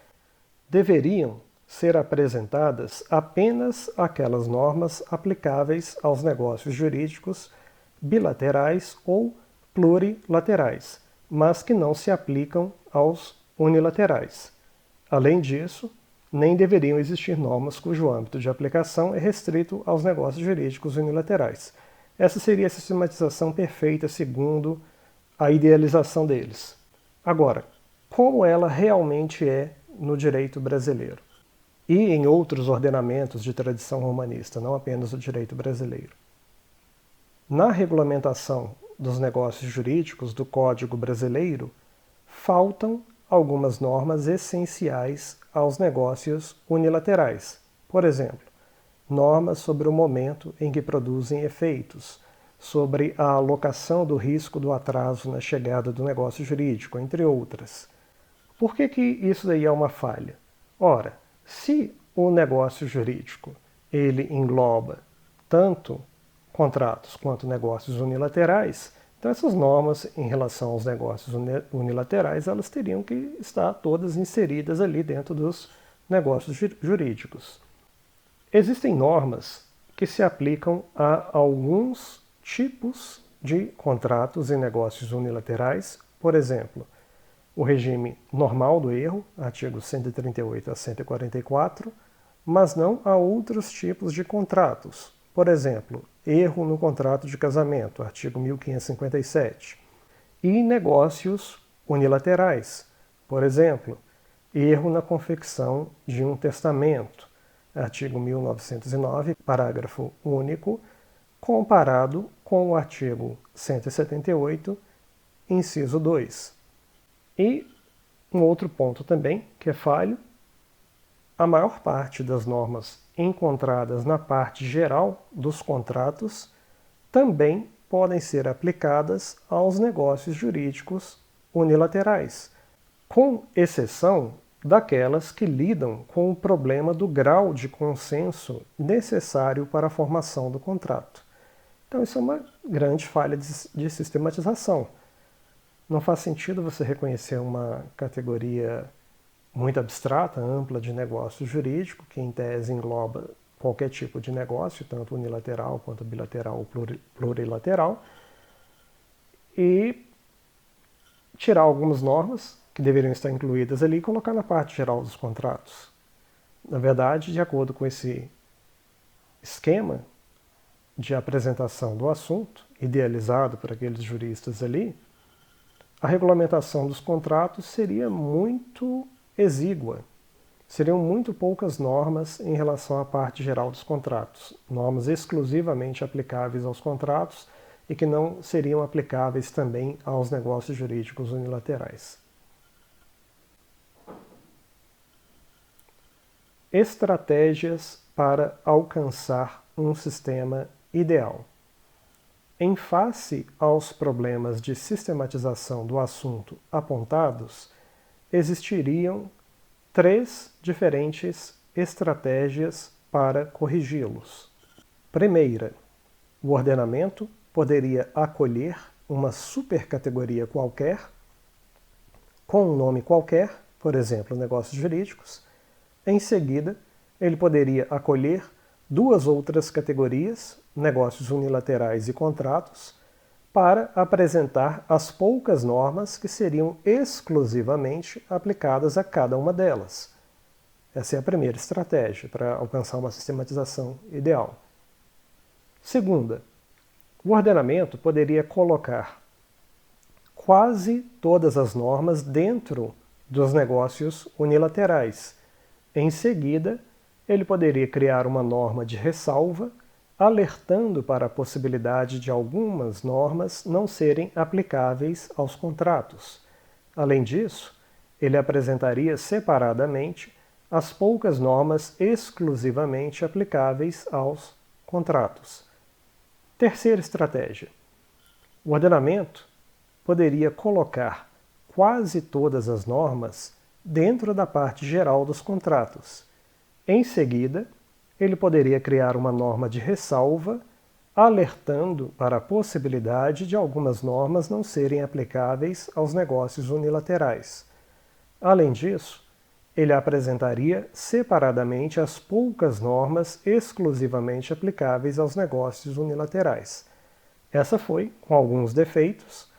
deveriam ser apresentadas apenas aquelas normas aplicáveis aos negócios jurídicos bilaterais ou plurilaterais, mas que não se aplicam aos unilaterais. Além disso, nem deveriam existir normas cujo âmbito de aplicação é restrito aos negócios jurídicos unilaterais. Essa seria a sistematização perfeita segundo a idealização deles. Agora, como ela realmente é no direito brasileiro e em outros ordenamentos de tradição romanista, não apenas o direito brasileiro. Na regulamentação dos negócios jurídicos do Código Brasileiro, faltam algumas normas essenciais aos negócios unilaterais. Por exemplo, normas sobre o momento em que produzem efeitos, sobre a alocação do risco do atraso na chegada do negócio jurídico, entre outras. Por que isso daí é uma falha? Ora, se o negócio jurídico ele engloba tanto contratos quanto negócios unilaterais, então essas normas em relação aos negócios unilaterais, elas teriam que estar todas inseridas ali dentro dos negócios jurídicos. Existem normas que se aplicam a alguns tipos de contratos e negócios unilaterais, por exemplo, o regime normal do erro, artigos 138 a 144, mas não a outros tipos de contratos. Por exemplo, erro no contrato de casamento, artigo 1557, e negócios unilaterais. Por exemplo, erro na confecção de um testamento, artigo 1909, parágrafo único, comparado com o artigo 178, inciso 2. E um outro ponto também, que é falho, a maior parte das normas encontradas na parte geral dos contratos também podem ser aplicadas aos negócios jurídicos unilaterais, com exceção daquelas que lidam com o problema do grau de consenso necessário para a formação do contrato. Então isso é uma grande falha de sistematização. Não faz sentido você reconhecer uma categoria muito abstrata, ampla de negócio jurídico, que em tese engloba qualquer tipo de negócio, tanto unilateral quanto bilateral ou plurilateral, e tirar algumas normas que deveriam estar incluídas ali e colocar na parte geral dos contratos. Na verdade, de acordo com esse esquema de apresentação do assunto, idealizado por aqueles juristas ali, a regulamentação dos contratos seria muito exígua. Seriam muito poucas normas em relação à parte geral dos contratos, normas exclusivamente aplicáveis aos contratos e que não seriam aplicáveis também aos negócios jurídicos unilaterais. Estratégias para alcançar um sistema ideal. Em face aos problemas de sistematização do assunto apontados, existiriam 3 diferentes estratégias para corrigi-los. Primeira, o ordenamento poderia acolher uma supercategoria qualquer, com um nome qualquer, por exemplo, negócios jurídicos. Em seguida, ele poderia acolher 2 outras categorias, negócios unilaterais e contratos, para apresentar as poucas normas que seriam exclusivamente aplicadas a cada uma delas. Essa é a primeira estratégia para alcançar uma sistematização ideal. Segunda, o ordenamento poderia colocar quase todas as normas dentro dos negócios unilaterais. Em seguida, ele poderia criar uma norma de ressalva, alertando para a possibilidade de algumas normas não serem aplicáveis aos contratos. Além disso, ele apresentaria separadamente as poucas normas exclusivamente aplicáveis aos contratos. Terceira estratégia. O ordenamento poderia colocar quase todas as normas dentro da parte geral dos contratos. Em seguida, ele poderia criar uma norma de ressalva, alertando para a possibilidade de algumas normas não serem aplicáveis aos negócios unilaterais. Além disso, ele apresentaria separadamente as poucas normas exclusivamente aplicáveis aos negócios unilaterais. Essa foi, com alguns defeitos,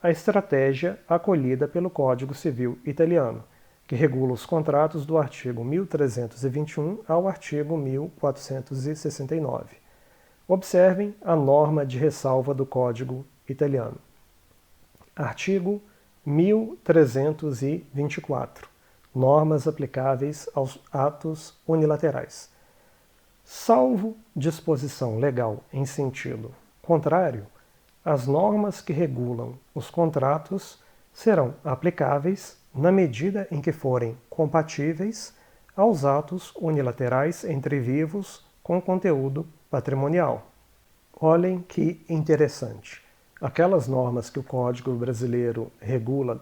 a estratégia acolhida pelo Código Civil italiano, que regula os contratos do artigo 1321 ao artigo 1469. Observem a norma de ressalva do Código italiano. Artigo 1324. Normas aplicáveis aos atos unilaterais. Salvo disposição legal em sentido contrário, as normas que regulam os contratos serão aplicáveis na medida em que forem compatíveis aos atos unilaterais entre vivos com conteúdo patrimonial. Olhem que interessante. Aquelas normas que o Código brasileiro regula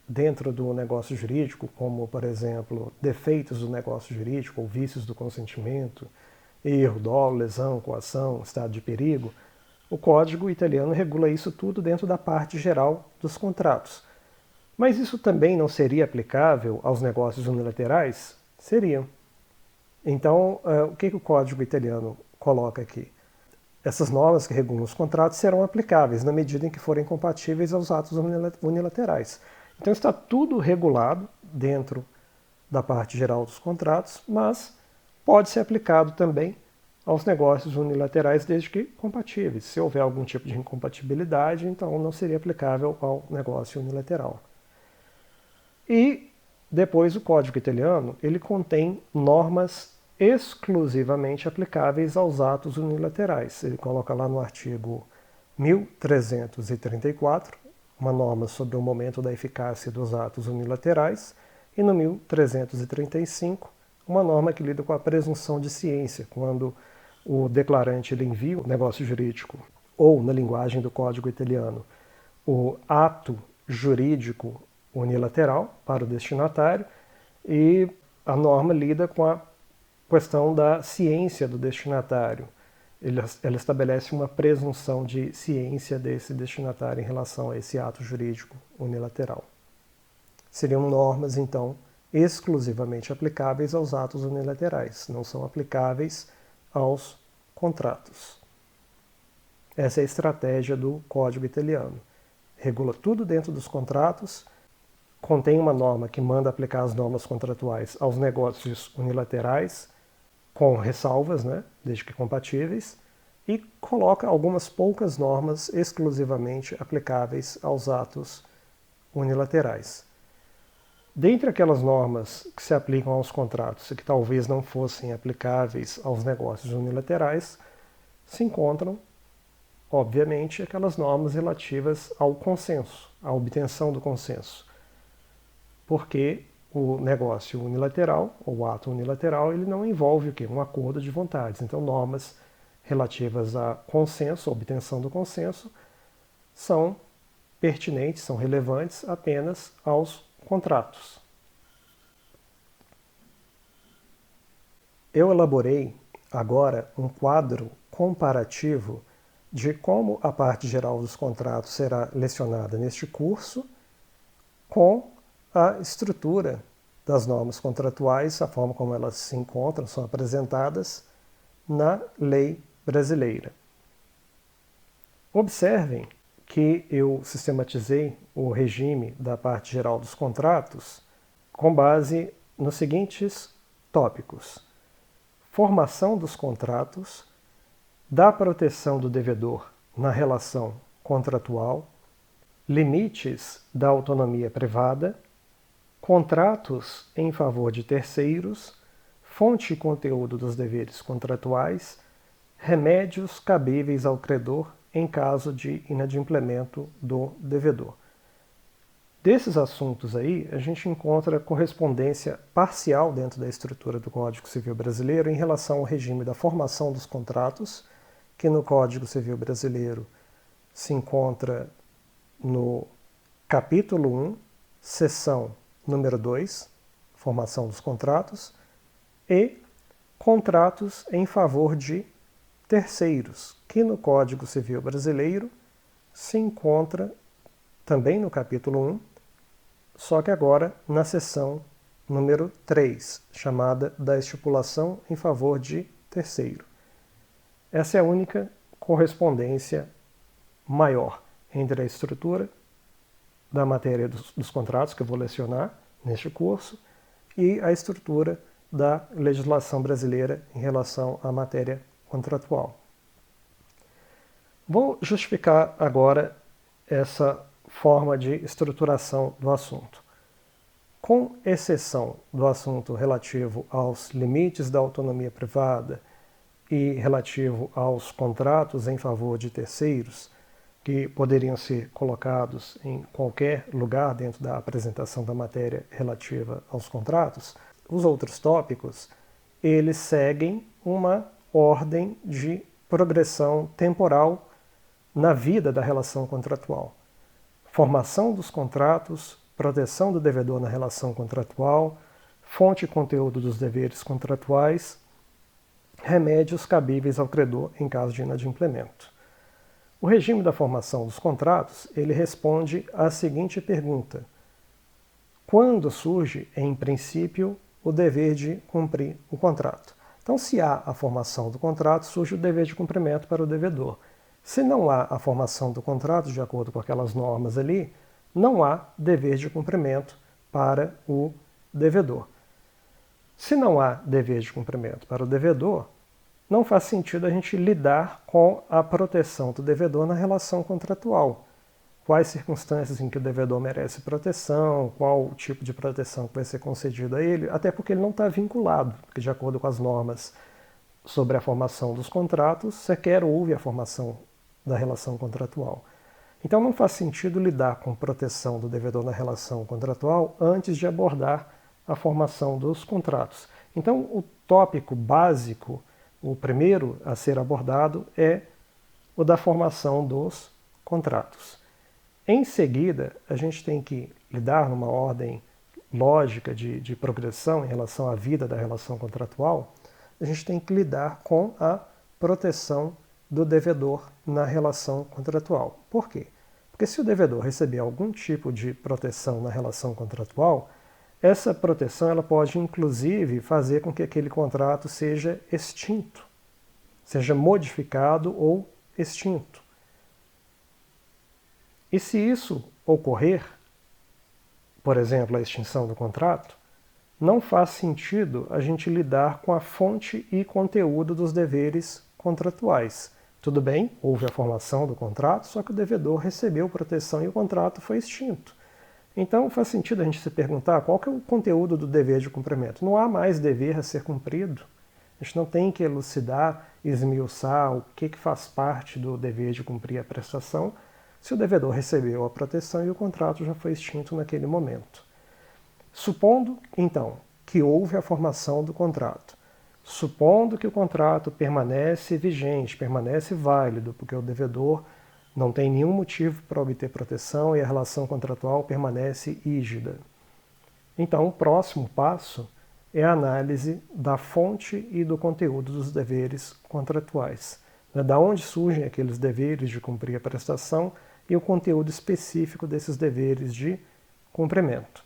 dentro do negócio jurídico, como, por exemplo, defeitos do negócio jurídico ou vícios do consentimento, erro, dolo, lesão, coação, estado de perigo, o Código italiano regula isso tudo dentro da parte geral dos contratos. Mas isso também não seria aplicável aos negócios unilaterais? Seriam. Então, o que o Código italiano coloca aqui? Essas normas que regulam os contratos serão aplicáveis na medida em que forem compatíveis aos atos unilaterais. Então está tudo regulado dentro da parte geral dos contratos, mas pode ser aplicado também aos negócios unilaterais desde que compatíveis. Se houver algum tipo de incompatibilidade, então não seria aplicável ao negócio unilateral. E depois o Código italiano, ele contém normas exclusivamente aplicáveis aos atos unilaterais. Ele coloca lá no artigo 1334, uma norma sobre o momento da eficácia dos atos unilaterais, e no 1335, uma norma que lida com a presunção de ciência, quando o declarante ele envia o negócio jurídico, ou na linguagem do Código italiano, o ato jurídico unilateral para o destinatário, e a norma lida com a questão da ciência do destinatário. Ela estabelece uma presunção de ciência desse destinatário em relação a esse ato jurídico unilateral. Seriam normas, então, exclusivamente aplicáveis aos atos unilaterais, não são aplicáveis aos contratos. Essa é a estratégia do Código italiano. Regula tudo dentro dos contratos, contém uma norma que manda aplicar as normas contratuais aos negócios unilaterais, com ressalvas, desde que compatíveis, e coloca algumas poucas normas exclusivamente aplicáveis aos atos unilaterais. Dentre aquelas normas que se aplicam aos contratos e que talvez não fossem aplicáveis aos negócios unilaterais, se encontram, obviamente, aquelas normas relativas ao consenso, à obtenção do consenso. Porque o negócio unilateral, ou o ato unilateral, ele não envolve o quê? Um acordo de vontades. Então, normas relativas a consenso, a obtenção do consenso, são pertinentes, são relevantes apenas aos contratos. Eu elaborei agora um quadro comparativo de como a parte geral dos contratos será lecionada neste curso com a estrutura das normas contratuais, a forma como elas se encontram, são apresentadas na lei brasileira. Observem que eu sistematizei o regime da parte geral dos contratos com base nos seguintes tópicos: formação dos contratos, da proteção do devedor na relação contratual, limites da autonomia privada, contratos em favor de terceiros, fonte e conteúdo dos deveres contratuais, remédios cabíveis ao credor em caso de inadimplemento do devedor. Desses assuntos aí, a gente encontra correspondência parcial dentro da estrutura do Código Civil Brasileiro em relação ao regime da formação dos contratos, que no Código Civil Brasileiro se encontra no capítulo 1, seção número 2, formação dos contratos, e contratos em favor de terceiros, que no Código Civil Brasileiro se encontra também no capítulo 1, só que agora na seção número 3, chamada da estipulação em favor de terceiro. Essa é a única correspondência maior entre a estrutura da matéria dos contratos, que eu vou lecionar neste curso, e a estrutura da legislação brasileira em relação à matéria contratual. Vou justificar agora essa forma de estruturação do assunto. Com exceção do assunto relativo aos limites da autonomia privada e relativo aos contratos em favor de terceiros, que poderiam ser colocados em qualquer lugar dentro da apresentação da matéria relativa aos contratos, os outros tópicos, eles seguem uma ordem de progressão temporal na vida da relação contratual. Formação dos contratos, proteção do devedor na relação contratual, fonte e conteúdo dos deveres contratuais, remédios cabíveis ao credor em caso de inadimplemento. O regime da formação dos contratos, ele responde à seguinte pergunta: quando surge, em princípio, o dever de cumprir o contrato? Então, se há a formação do contrato, surge o dever de cumprimento para o devedor. Se não há a formação do contrato, de acordo com aquelas normas ali, não há dever de cumprimento para o devedor. Se não há dever de cumprimento para o devedor, não faz sentido a gente lidar com a proteção do devedor na relação contratual. Quais circunstâncias em que o devedor merece proteção, qual o tipo de proteção que vai ser concedido a ele, até porque ele não está vinculado, porque de acordo com as normas sobre a formação dos contratos, sequer houve a formação da relação contratual. Então não faz sentido lidar com proteção do devedor na relação contratual antes de abordar a formação dos contratos. Então o tópico básico, o primeiro a ser abordado, é o da formação dos contratos. Em seguida, a gente tem que lidar numa ordem lógica de progressão em relação à vida da relação contratual, a gente tem que lidar com a proteção do devedor na relação contratual. Por quê? Porque se o devedor receber algum tipo de proteção na relação contratual, essa proteção ela pode inclusive fazer com que aquele contrato seja extinto, seja modificado ou extinto. E se isso ocorrer, por exemplo, a extinção do contrato, não faz sentido a gente lidar com a fonte e conteúdo dos deveres contratuais. Tudo bem, houve a formação do contrato, só que o devedor recebeu proteção e o contrato foi extinto. Então faz sentido a gente se perguntar qual que é o conteúdo do dever de cumprimento. Não há mais dever a ser cumprido. A gente não tem que elucidar, esmiuçar o que faz parte do dever de cumprir a prestação, se o devedor recebeu a proteção e o contrato já foi extinto naquele momento. Supondo, então, que houve a formação do contrato, supondo que o contrato permanece vigente, permanece válido, porque o devedor não tem nenhum motivo para obter proteção e a relação contratual permanece rígida. Então, o próximo passo é a análise da fonte e do conteúdo dos deveres contratuais. Da onde surgem aqueles deveres de cumprir a prestação e o conteúdo específico desses deveres de cumprimento.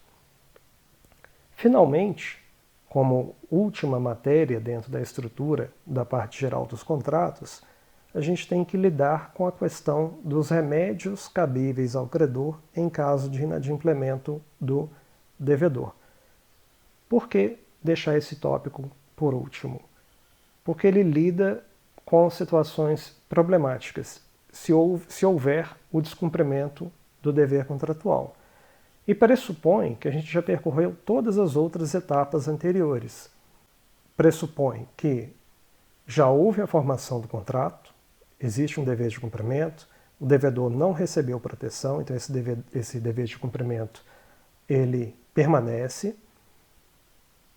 Finalmente, como última matéria dentro da estrutura da parte geral dos contratos, a gente tem que lidar com a questão dos remédios cabíveis ao credor em caso de inadimplemento do devedor. Por que deixar esse tópico por último? Porque ele lida com situações problemáticas, se houver o descumprimento do dever contratual. E pressupõe que a gente já percorreu todas as outras etapas anteriores. Pressupõe que já houve a formação do contrato, existe um dever de cumprimento, o devedor não recebeu proteção, então esse dever de cumprimento ele permanece.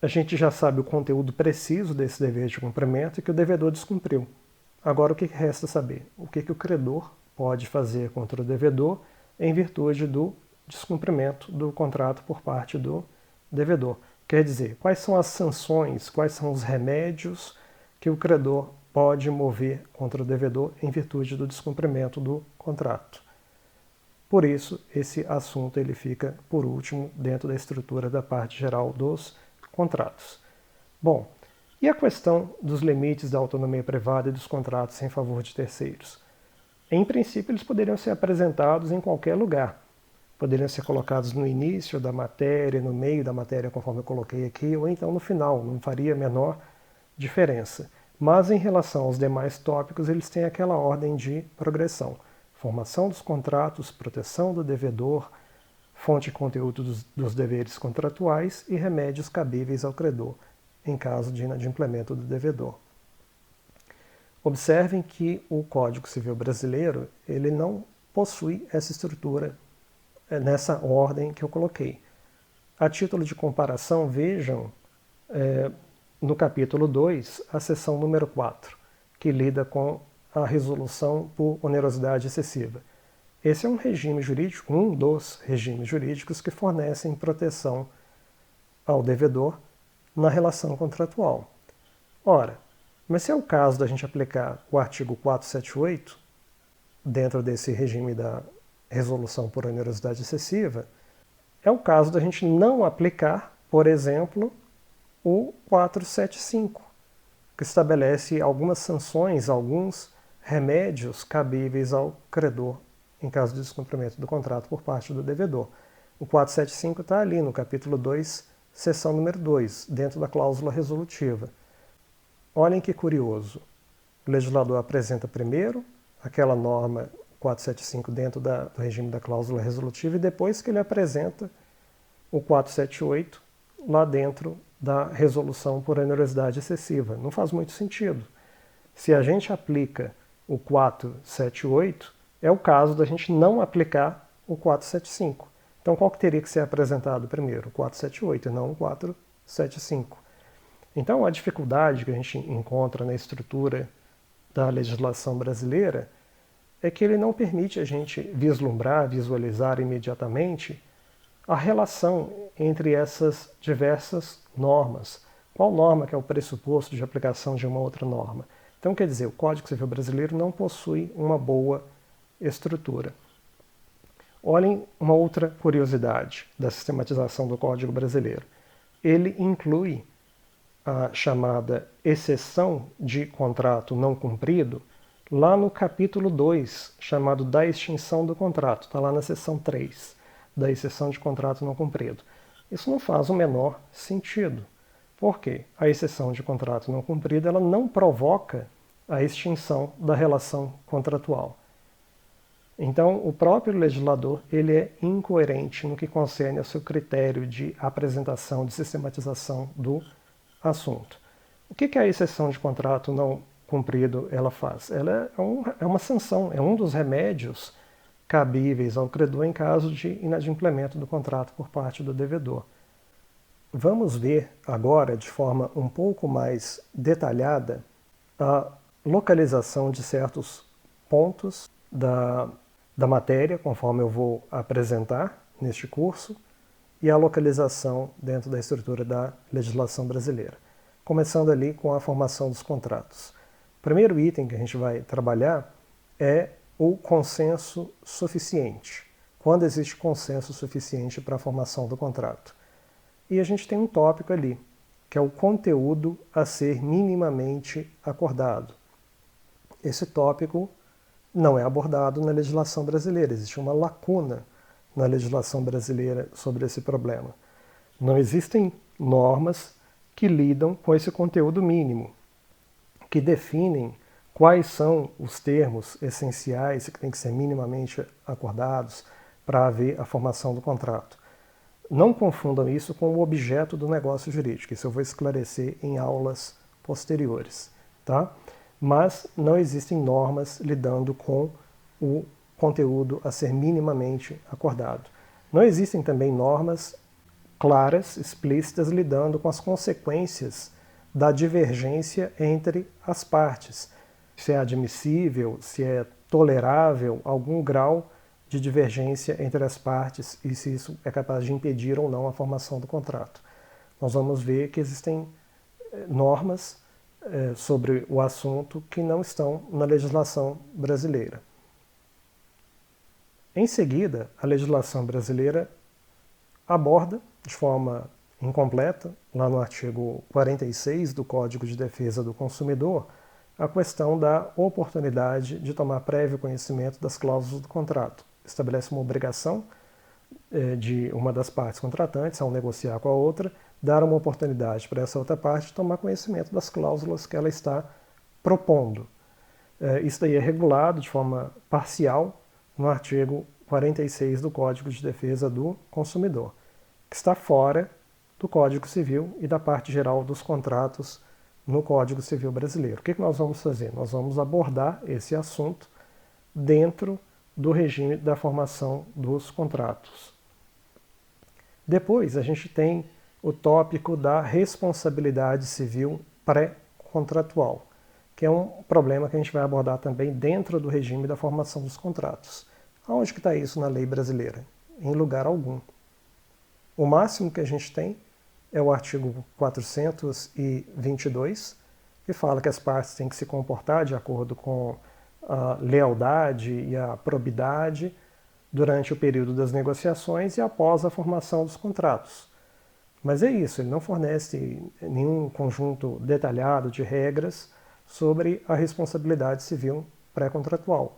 A gente já sabe o conteúdo preciso desse dever de cumprimento e que o devedor descumpriu. Agora o que resta saber? O que o credor pode fazer contra o devedor em virtude do descumprimento do contrato por parte do devedor. Quer dizer, quais são as sanções, quais são os remédios que o credor pode mover contra o devedor em virtude do descumprimento do contrato. Por isso, esse assunto ele fica por último dentro da estrutura da parte geral dos contratos. Bom, e a questão dos limites da autonomia privada e dos contratos em favor de terceiros? Em princípio, eles poderiam ser apresentados em qualquer lugar. Poderiam ser colocados no início da matéria, no meio da matéria, conforme eu coloquei aqui, ou então no final, não faria a menor diferença. Mas em relação aos demais tópicos, eles têm aquela ordem de progressão. Formação dos contratos, proteção do devedor, fonte e conteúdo dos deveres contratuais e remédios cabíveis ao credor, em caso de inadimplemento do devedor. Observem que o Código Civil Brasileiro ele não possui essa estrutura nessa ordem que eu coloquei. A título de comparação, vejam no capítulo 2, a seção número 4, que lida com a resolução por onerosidade excessiva. Esse é um regime jurídico, um dos regimes jurídicos que fornecem proteção ao devedor na relação contratual. Ora, mas se é o caso da gente aplicar o artigo 478 dentro desse regime da resolução por onerosidade excessiva, é o caso da gente não aplicar, por exemplo, o 475, que estabelece algumas sanções, alguns remédios cabíveis ao credor em caso de descumprimento do contrato por parte do devedor. O 475 está ali no capítulo 2, seção número 2, dentro da cláusula resolutiva. Olhem que curioso. O legislador apresenta primeiro aquela norma 475 dentro do regime da cláusula resolutiva e depois que ele apresenta o 478 lá dentro da resolução por onerosidade excessiva. Não faz muito sentido. Se a gente aplica o 478, é o caso da gente não aplicar o 475. Então, qual que teria que ser apresentado primeiro? O 478 e não o 475. Então, a dificuldade que a gente encontra na estrutura da legislação brasileira é que ele não permite a gente vislumbrar, visualizar imediatamente a relação entre essas diversas normas. Qual norma que é o pressuposto de aplicação de uma outra norma? Então, quer dizer, o Código Civil Brasileiro não possui uma boa estrutura. Olhem uma outra curiosidade da sistematização do Código Brasileiro. Ele inclui a chamada exceção de contrato não cumprido lá no capítulo 2, chamado da extinção do contrato. Está lá na seção 3, da exceção de contrato não cumprido. Isso não faz o menor sentido. Por quê? A exceção de contrato não cumprido ela não provoca a extinção da relação contratual. Então, o próprio legislador ele é incoerente no que concerne ao seu critério de apresentação, de sistematização do assunto. O que a exceção de contrato não cumprido ela faz? Ela é uma sanção, é um dos remédios cabíveis ao credor em caso de inadimplemento do contrato por parte do devedor. Vamos ver agora, de forma um pouco mais detalhada, a localização de certos pontos da matéria, conforme eu vou apresentar neste curso, e a localização dentro da estrutura da legislação brasileira. Começando ali com a formação dos contratos. O primeiro item que a gente vai trabalhar é o consenso suficiente. Quando existe consenso suficiente para a formação do contrato. E a gente tem um tópico ali, que é o conteúdo a ser minimamente acordado. Esse tópico não é abordado na legislação brasileira, existe uma lacuna na legislação brasileira sobre esse problema. Não existem normas que lidam com esse conteúdo mínimo, que definem quais são os termos essenciais que têm que ser minimamente acordados para haver a formação do contrato. Não confundam isso com o objeto do negócio jurídico, isso eu vou esclarecer em aulas posteriores, tá? Mas não existem normas lidando com o conteúdo a ser minimamente acordado. Não existem também normas claras, explícitas, lidando com as consequências da divergência entre as partes. Se é admissível, se é tolerável algum grau de divergência entre as partes e se isso é capaz de impedir ou não a formação do contrato. Nós vamos ver que existem normas sobre o assunto que não estão na legislação brasileira. Em seguida, a legislação brasileira aborda de forma incompleta, lá no artigo 46 do Código de Defesa do Consumidor, a questão da oportunidade de tomar prévio conhecimento das cláusulas do contrato. Estabelece uma obrigação de uma das partes contratantes, ao negociar com a outra, dar uma oportunidade para essa outra parte tomar conhecimento das cláusulas que ela está propondo. Isso daí é regulado de forma parcial no artigo 46 do Código de Defesa do Consumidor, que está fora do Código Civil e da parte geral dos contratos no Código Civil brasileiro. O que nós vamos fazer? Nós vamos abordar esse assunto dentro do regime da formação dos contratos. Depois, a gente tem o tópico da responsabilidade civil pré-contratual, que é um problema que a gente vai abordar também dentro do regime da formação dos contratos. Aonde que está isso na lei brasileira? Em lugar algum. O máximo que a gente tem é o artigo 422, que fala que as partes têm que se comportar de acordo com a lealdade e a probidade durante o período das negociações e após a formação dos contratos. Mas é isso, ele não fornece nenhum conjunto detalhado de regras sobre a responsabilidade civil pré-contratual.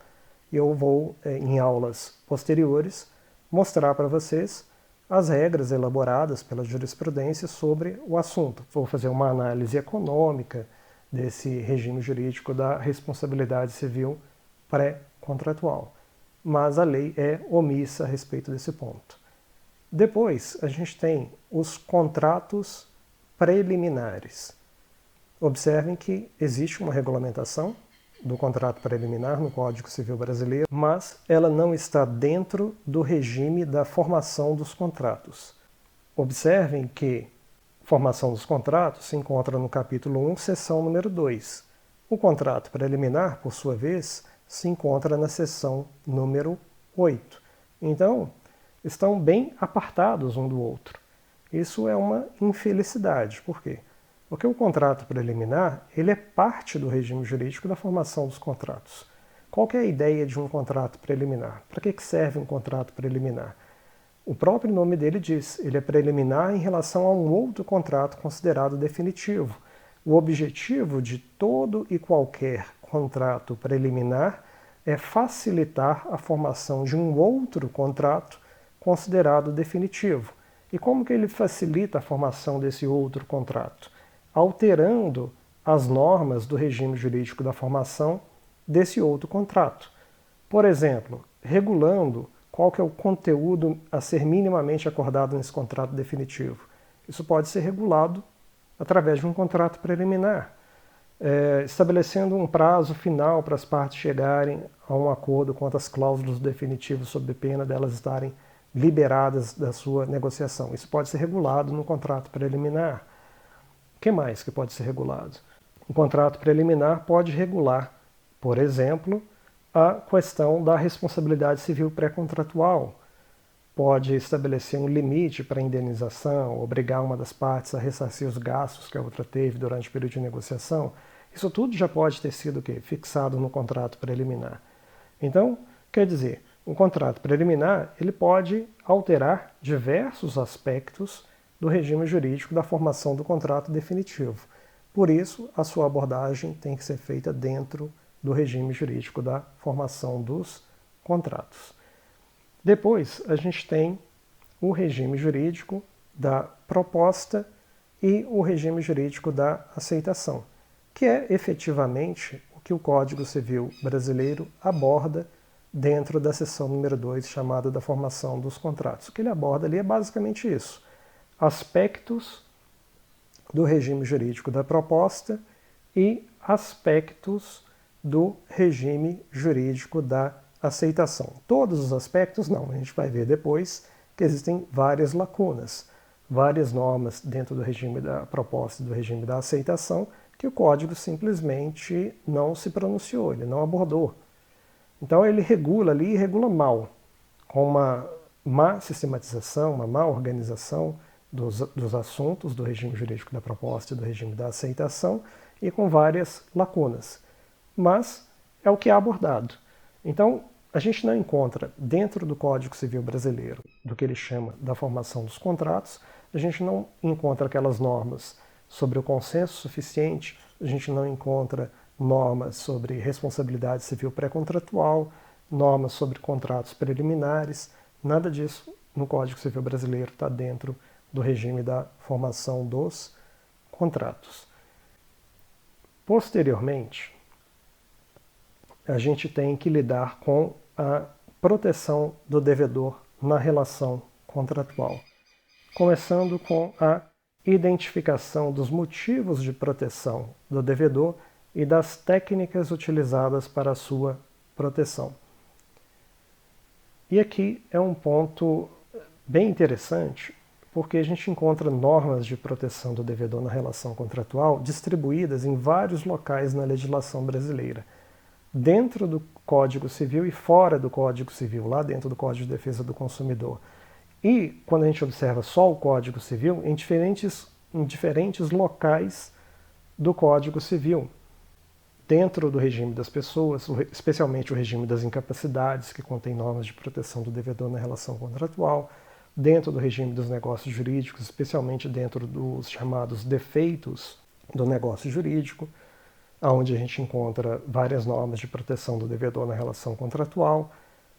Eu vou, em aulas posteriores, mostrar para vocês as regras elaboradas pela jurisprudência sobre o assunto. Vou fazer uma análise econômica desse regime jurídico da responsabilidade civil pré-contratual. Mas a lei é omissa a respeito desse ponto. Depois, a gente tem os contratos preliminares. Observem que existe uma regulamentação do contrato preliminar no Código Civil brasileiro, mas ela não está dentro do regime da formação dos contratos. Observem que formação dos contratos se encontra no capítulo 1, seção número 2. O contrato preliminar, por sua vez, se encontra na seção número 8. Então, estão bem apartados um do outro. Isso é uma infelicidade. Por quê? Porque o contrato preliminar, ele é parte do regime jurídico da formação dos contratos. Qual que é a ideia de um contrato preliminar? Para que serve um contrato preliminar? O próprio nome dele diz, ele é preliminar em relação a um outro contrato considerado definitivo. O objetivo de todo e qualquer contrato preliminar é facilitar a formação de um outro contrato considerado definitivo. E como que ele facilita a formação desse outro contrato? Alterando as normas do regime jurídico da formação desse outro contrato. Por exemplo, regulando qual que é o conteúdo a ser minimamente acordado nesse contrato definitivo. Isso pode ser regulado através de um contrato preliminar, estabelecendo um prazo final para as partes chegarem a um acordo quanto às cláusulas definitivas sob pena delas estarem liberadas da sua negociação. Isso pode ser regulado no contrato preliminar. O que mais que pode ser regulado? O contrato preliminar pode regular, por exemplo, a questão da responsabilidade civil pré-contratual. Pode estabelecer um limite para indenização, obrigar uma das partes a ressarcir os gastos que a outra teve durante o período de negociação. Isso tudo já pode ter sido fixado no contrato preliminar. Então, quer dizer, o contrato preliminar ele pode alterar diversos aspectos do regime jurídico da formação do contrato definitivo. Por isso, a sua abordagem tem que ser feita dentro do regime jurídico da formação dos contratos. Depois, a gente tem o regime jurídico da proposta e o regime jurídico da aceitação, que é efetivamente o que o Código Civil brasileiro aborda dentro da seção número 2, chamada da formação dos contratos. O que ele aborda ali é basicamente isso: aspectos do regime jurídico da proposta e aspectos do regime jurídico da aceitação. Todos os aspectos não, a gente vai ver depois que existem várias lacunas, várias normas dentro do regime da proposta e do regime da aceitação que o código simplesmente não se pronunciou, ele não abordou. Então ele regula ali e regula mal, com uma má sistematização, uma má organização dos assuntos do regime jurídico da proposta e do regime da aceitação e com várias lacunas. Mas é o que é abordado. Então, a gente não encontra dentro do Código Civil brasileiro, do que ele chama da formação dos contratos, a gente não encontra aquelas normas sobre o consenso suficiente, a gente não encontra normas sobre responsabilidade civil pré-contratual, normas sobre contratos preliminares, nada disso no Código Civil brasileiro está dentro do regime da formação dos contratos. Posteriormente, a gente tem que lidar com a proteção do devedor na relação contratual, começando com a identificação dos motivos de proteção do devedor e das técnicas utilizadas para a sua proteção. E aqui é um ponto bem interessante, porque a gente encontra normas de proteção do devedor na relação contratual distribuídas em vários locais na legislação brasileira, dentro do Código Civil e fora do Código Civil, lá dentro do Código de Defesa do Consumidor. E, quando a gente observa só o Código Civil, em diferentes locais do Código Civil, dentro do regime das pessoas, especialmente o regime das incapacidades, que contém normas de proteção do devedor na relação contratual, dentro do regime dos negócios jurídicos, especialmente dentro dos chamados defeitos do negócio jurídico, onde a gente encontra várias normas de proteção do devedor na relação contratual,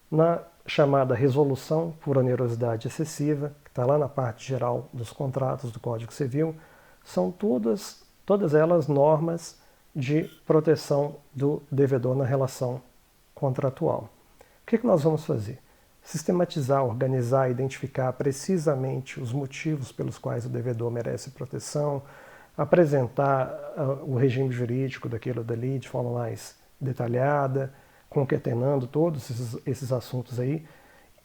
na chamada resolução por onerosidade excessiva, que está lá na parte geral dos contratos do Código Civil, são todas elas normas de proteção do devedor na relação contratual. O que nós vamos fazer? Sistematizar, organizar, identificar precisamente os motivos pelos quais o devedor merece proteção, apresentar o regime jurídico daquilo dali de forma mais detalhada, concatenando todos esses assuntos aí,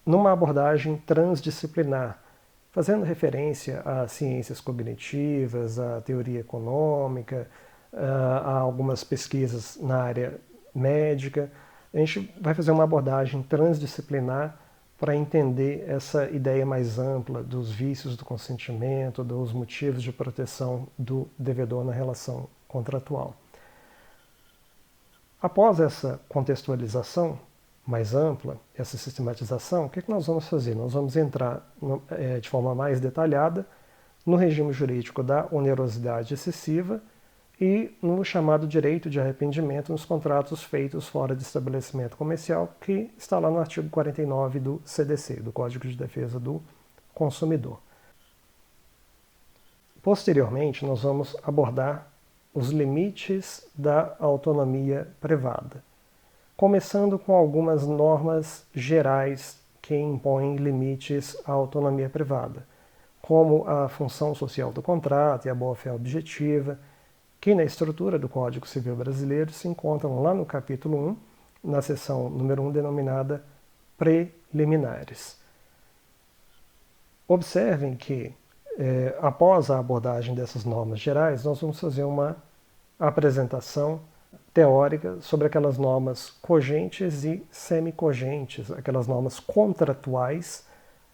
numa abordagem transdisciplinar, fazendo referência a ciências cognitivas, a teoria econômica, a algumas pesquisas na área médica. A gente vai fazer uma abordagem transdisciplinar para entender essa ideia mais ampla dos vícios do consentimento, dos motivos de proteção do devedor na relação contratual. Após essa contextualização mais ampla, essa sistematização, o que nós vamos fazer? Nós vamos entrar de forma mais detalhada no regime jurídico da onerosidade excessiva e no chamado direito de arrependimento nos contratos feitos fora de estabelecimento comercial, que está lá no artigo 49 do CDC, do Código de Defesa do Consumidor. Posteriormente, nós vamos abordar os limites da autonomia privada, começando com algumas normas gerais que impõem limites à autonomia privada, como a função social do contrato e a boa-fé objetiva, que na estrutura do Código Civil brasileiro se encontram lá no capítulo 1, na seção número 1, denominada preliminares. Observem que, após a abordagem dessas normas gerais, nós vamos fazer uma apresentação teórica sobre aquelas normas cogentes e semicogentes, aquelas normas contratuais,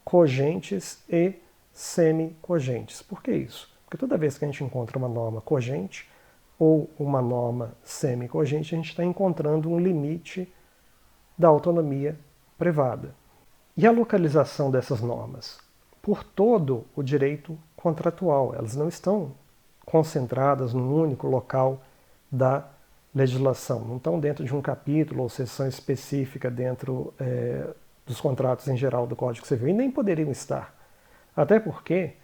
cogentes e semicogentes. Por que isso? Porque toda vez que a gente encontra uma norma cogente ou uma norma semicogente, a gente está encontrando um limite da autonomia privada. E a localização dessas normas? Por todo o direito contratual. Elas não estão concentradas num único local da legislação, não estão dentro de um capítulo ou seção específica dentro dos contratos em geral do Código Civil, e nem poderiam estar. Até porque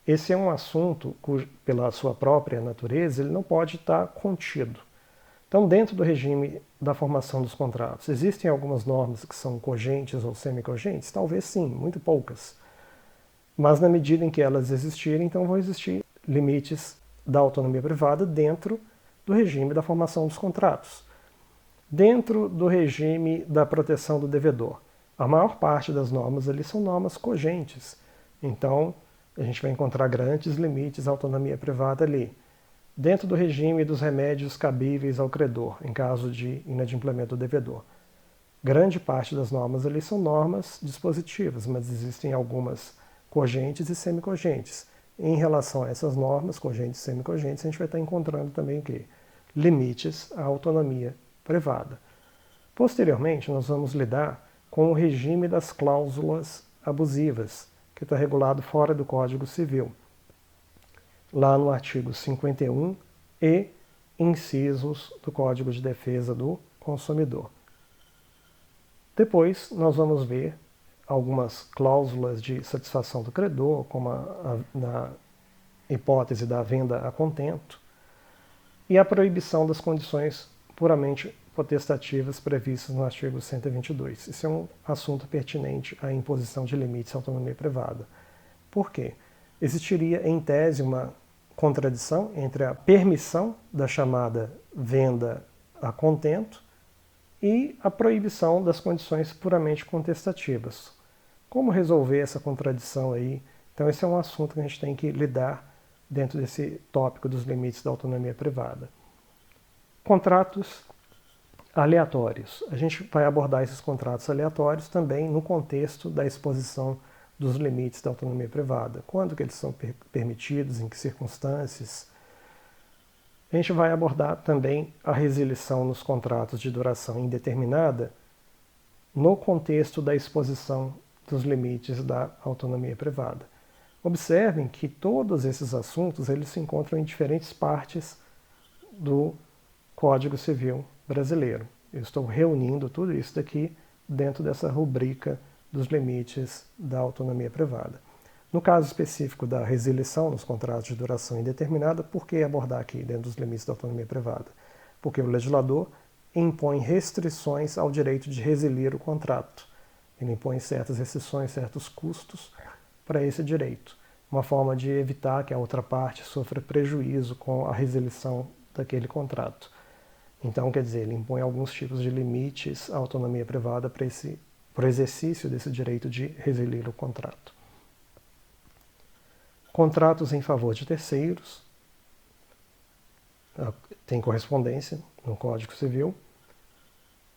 esse é um assunto que, pela sua própria natureza, ele não pode estar contido. Então, dentro do regime da formação dos contratos, existem algumas normas que são cogentes ou semicogentes? Talvez sim, muito poucas. Mas na medida em que elas existirem, então vão existir limites da autonomia privada dentro do regime da formação dos contratos. dentro do regime da proteção do devedor. A maior parte das normas ali são normas cogentes, então a gente vai encontrar grandes limites à autonomia privada ali. Dentro do regime dos remédios cabíveis ao credor, em caso de inadimplemento do devedor. Grande parte das normas ali são normas dispositivas, mas existem algumas cogentes e semicogentes. Em relação a essas normas, cogentes e semicogentes, a gente vai estar encontrando também o quê? Limites à autonomia privada. Posteriormente, nós vamos lidar com o regime das cláusulas abusivas, que está regulado fora do Código Civil, lá no artigo 51 e incisos do Código de Defesa do Consumidor. Depois, nós vamos ver algumas cláusulas de satisfação do credor, como na hipótese da venda a contento, e a proibição das condições puramente potestativas previstas no artigo 122. Isso é um assunto pertinente à imposição de limites à autonomia privada. Por quê? Existiria, em tese, uma contradição entre a permissão da chamada venda a contento e a proibição das condições puramente contestativas. Como resolver essa contradição aí? Então esse é um assunto que a gente tem que lidar dentro desse tópico dos limites da autonomia privada. Contratos aleatórios. A gente vai abordar esses contratos aleatórios também no contexto da exposição dos limites da autonomia privada. Quando que eles são permitidos, em que circunstâncias. A gente vai abordar também a resilição nos contratos de duração indeterminada no contexto da exposição dos limites da autonomia privada. Observem que todos esses assuntos eles se encontram em diferentes partes do Código Civil brasileiro. Eu estou reunindo tudo isso daqui dentro dessa rubrica dos limites da autonomia privada. No caso específico da resilição nos contratos de duração indeterminada, por que abordar aqui dentro dos limites da autonomia privada? Porque o legislador impõe restrições ao direito de resilir o contrato. Ele impõe certas restrições, certos custos para esse direito. Uma forma de evitar que a outra parte sofra prejuízo com a resilição daquele contrato. Então, quer dizer, ele impõe alguns tipos de limites à autonomia privada para o exercício desse direito de resilir o contrato. Contratos em favor de terceiros, tem correspondência no Código Civil.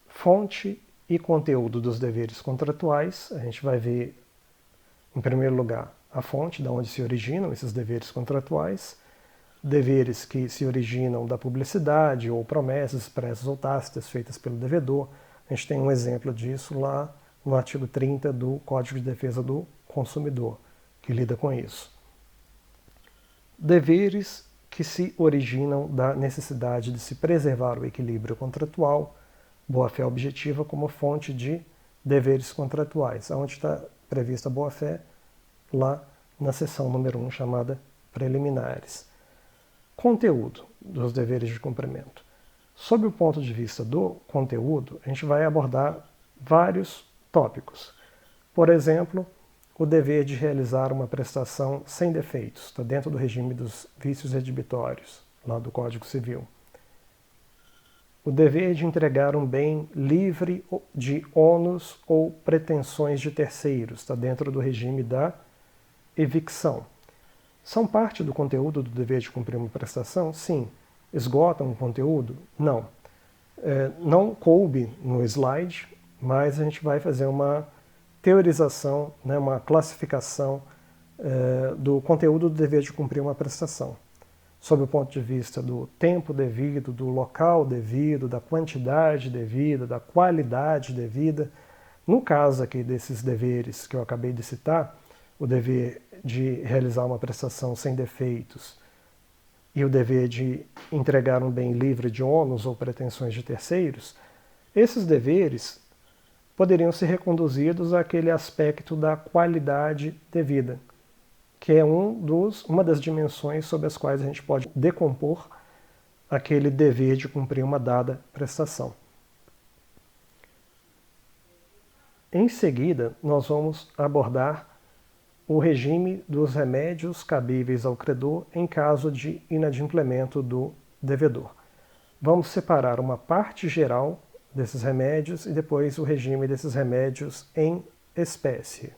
Fonte e conteúdo dos deveres contratuais, a gente vai ver, em primeiro lugar, a fonte, de onde se originam esses deveres contratuais, deveres que se originam da publicidade ou promessas expressas ou tácitas feitas pelo devedor. A gente tem um exemplo disso lá no artigo 30 do Código de Defesa do Consumidor, que lida com isso. Deveres que se originam da necessidade de se preservar o equilíbrio contratual, boa-fé objetiva como fonte de deveres contratuais, onde está prevista a boa-fé lá na seção número 1, chamada preliminares. Conteúdo dos deveres de cumprimento. Sob o ponto de vista do conteúdo, a gente vai abordar vários tópicos. Por exemplo, o dever de realizar uma prestação sem defeitos, está dentro do regime dos vícios redibitórios, lá do Código Civil. O dever de entregar um bem livre de ônus ou pretensões de terceiros, está dentro do regime da evicção. São parte do conteúdo do dever de cumprir uma prestação? Sim. Esgotam o conteúdo? Não. Não coube no slide, mas a gente vai fazer uma teorização, né, uma classificação do conteúdo do dever de cumprir uma prestação, sob o ponto de vista do tempo devido, do local devido, da quantidade devida, da qualidade devida. No caso aqui desses deveres que eu acabei de citar, o dever de realizar uma prestação sem defeitos e o dever de entregar um bem livre de ônus ou pretensões de terceiros, esses deveres poderiam ser reconduzidos àquele aspecto da qualidade devida, que é uma das dimensões sobre as quais a gente pode decompor aquele dever de cumprir uma dada prestação. Em seguida, nós vamos abordar o regime dos remédios cabíveis ao credor em caso de inadimplemento do devedor. Vamos separar uma parte geral desses remédios e depois o regime desses remédios em espécie.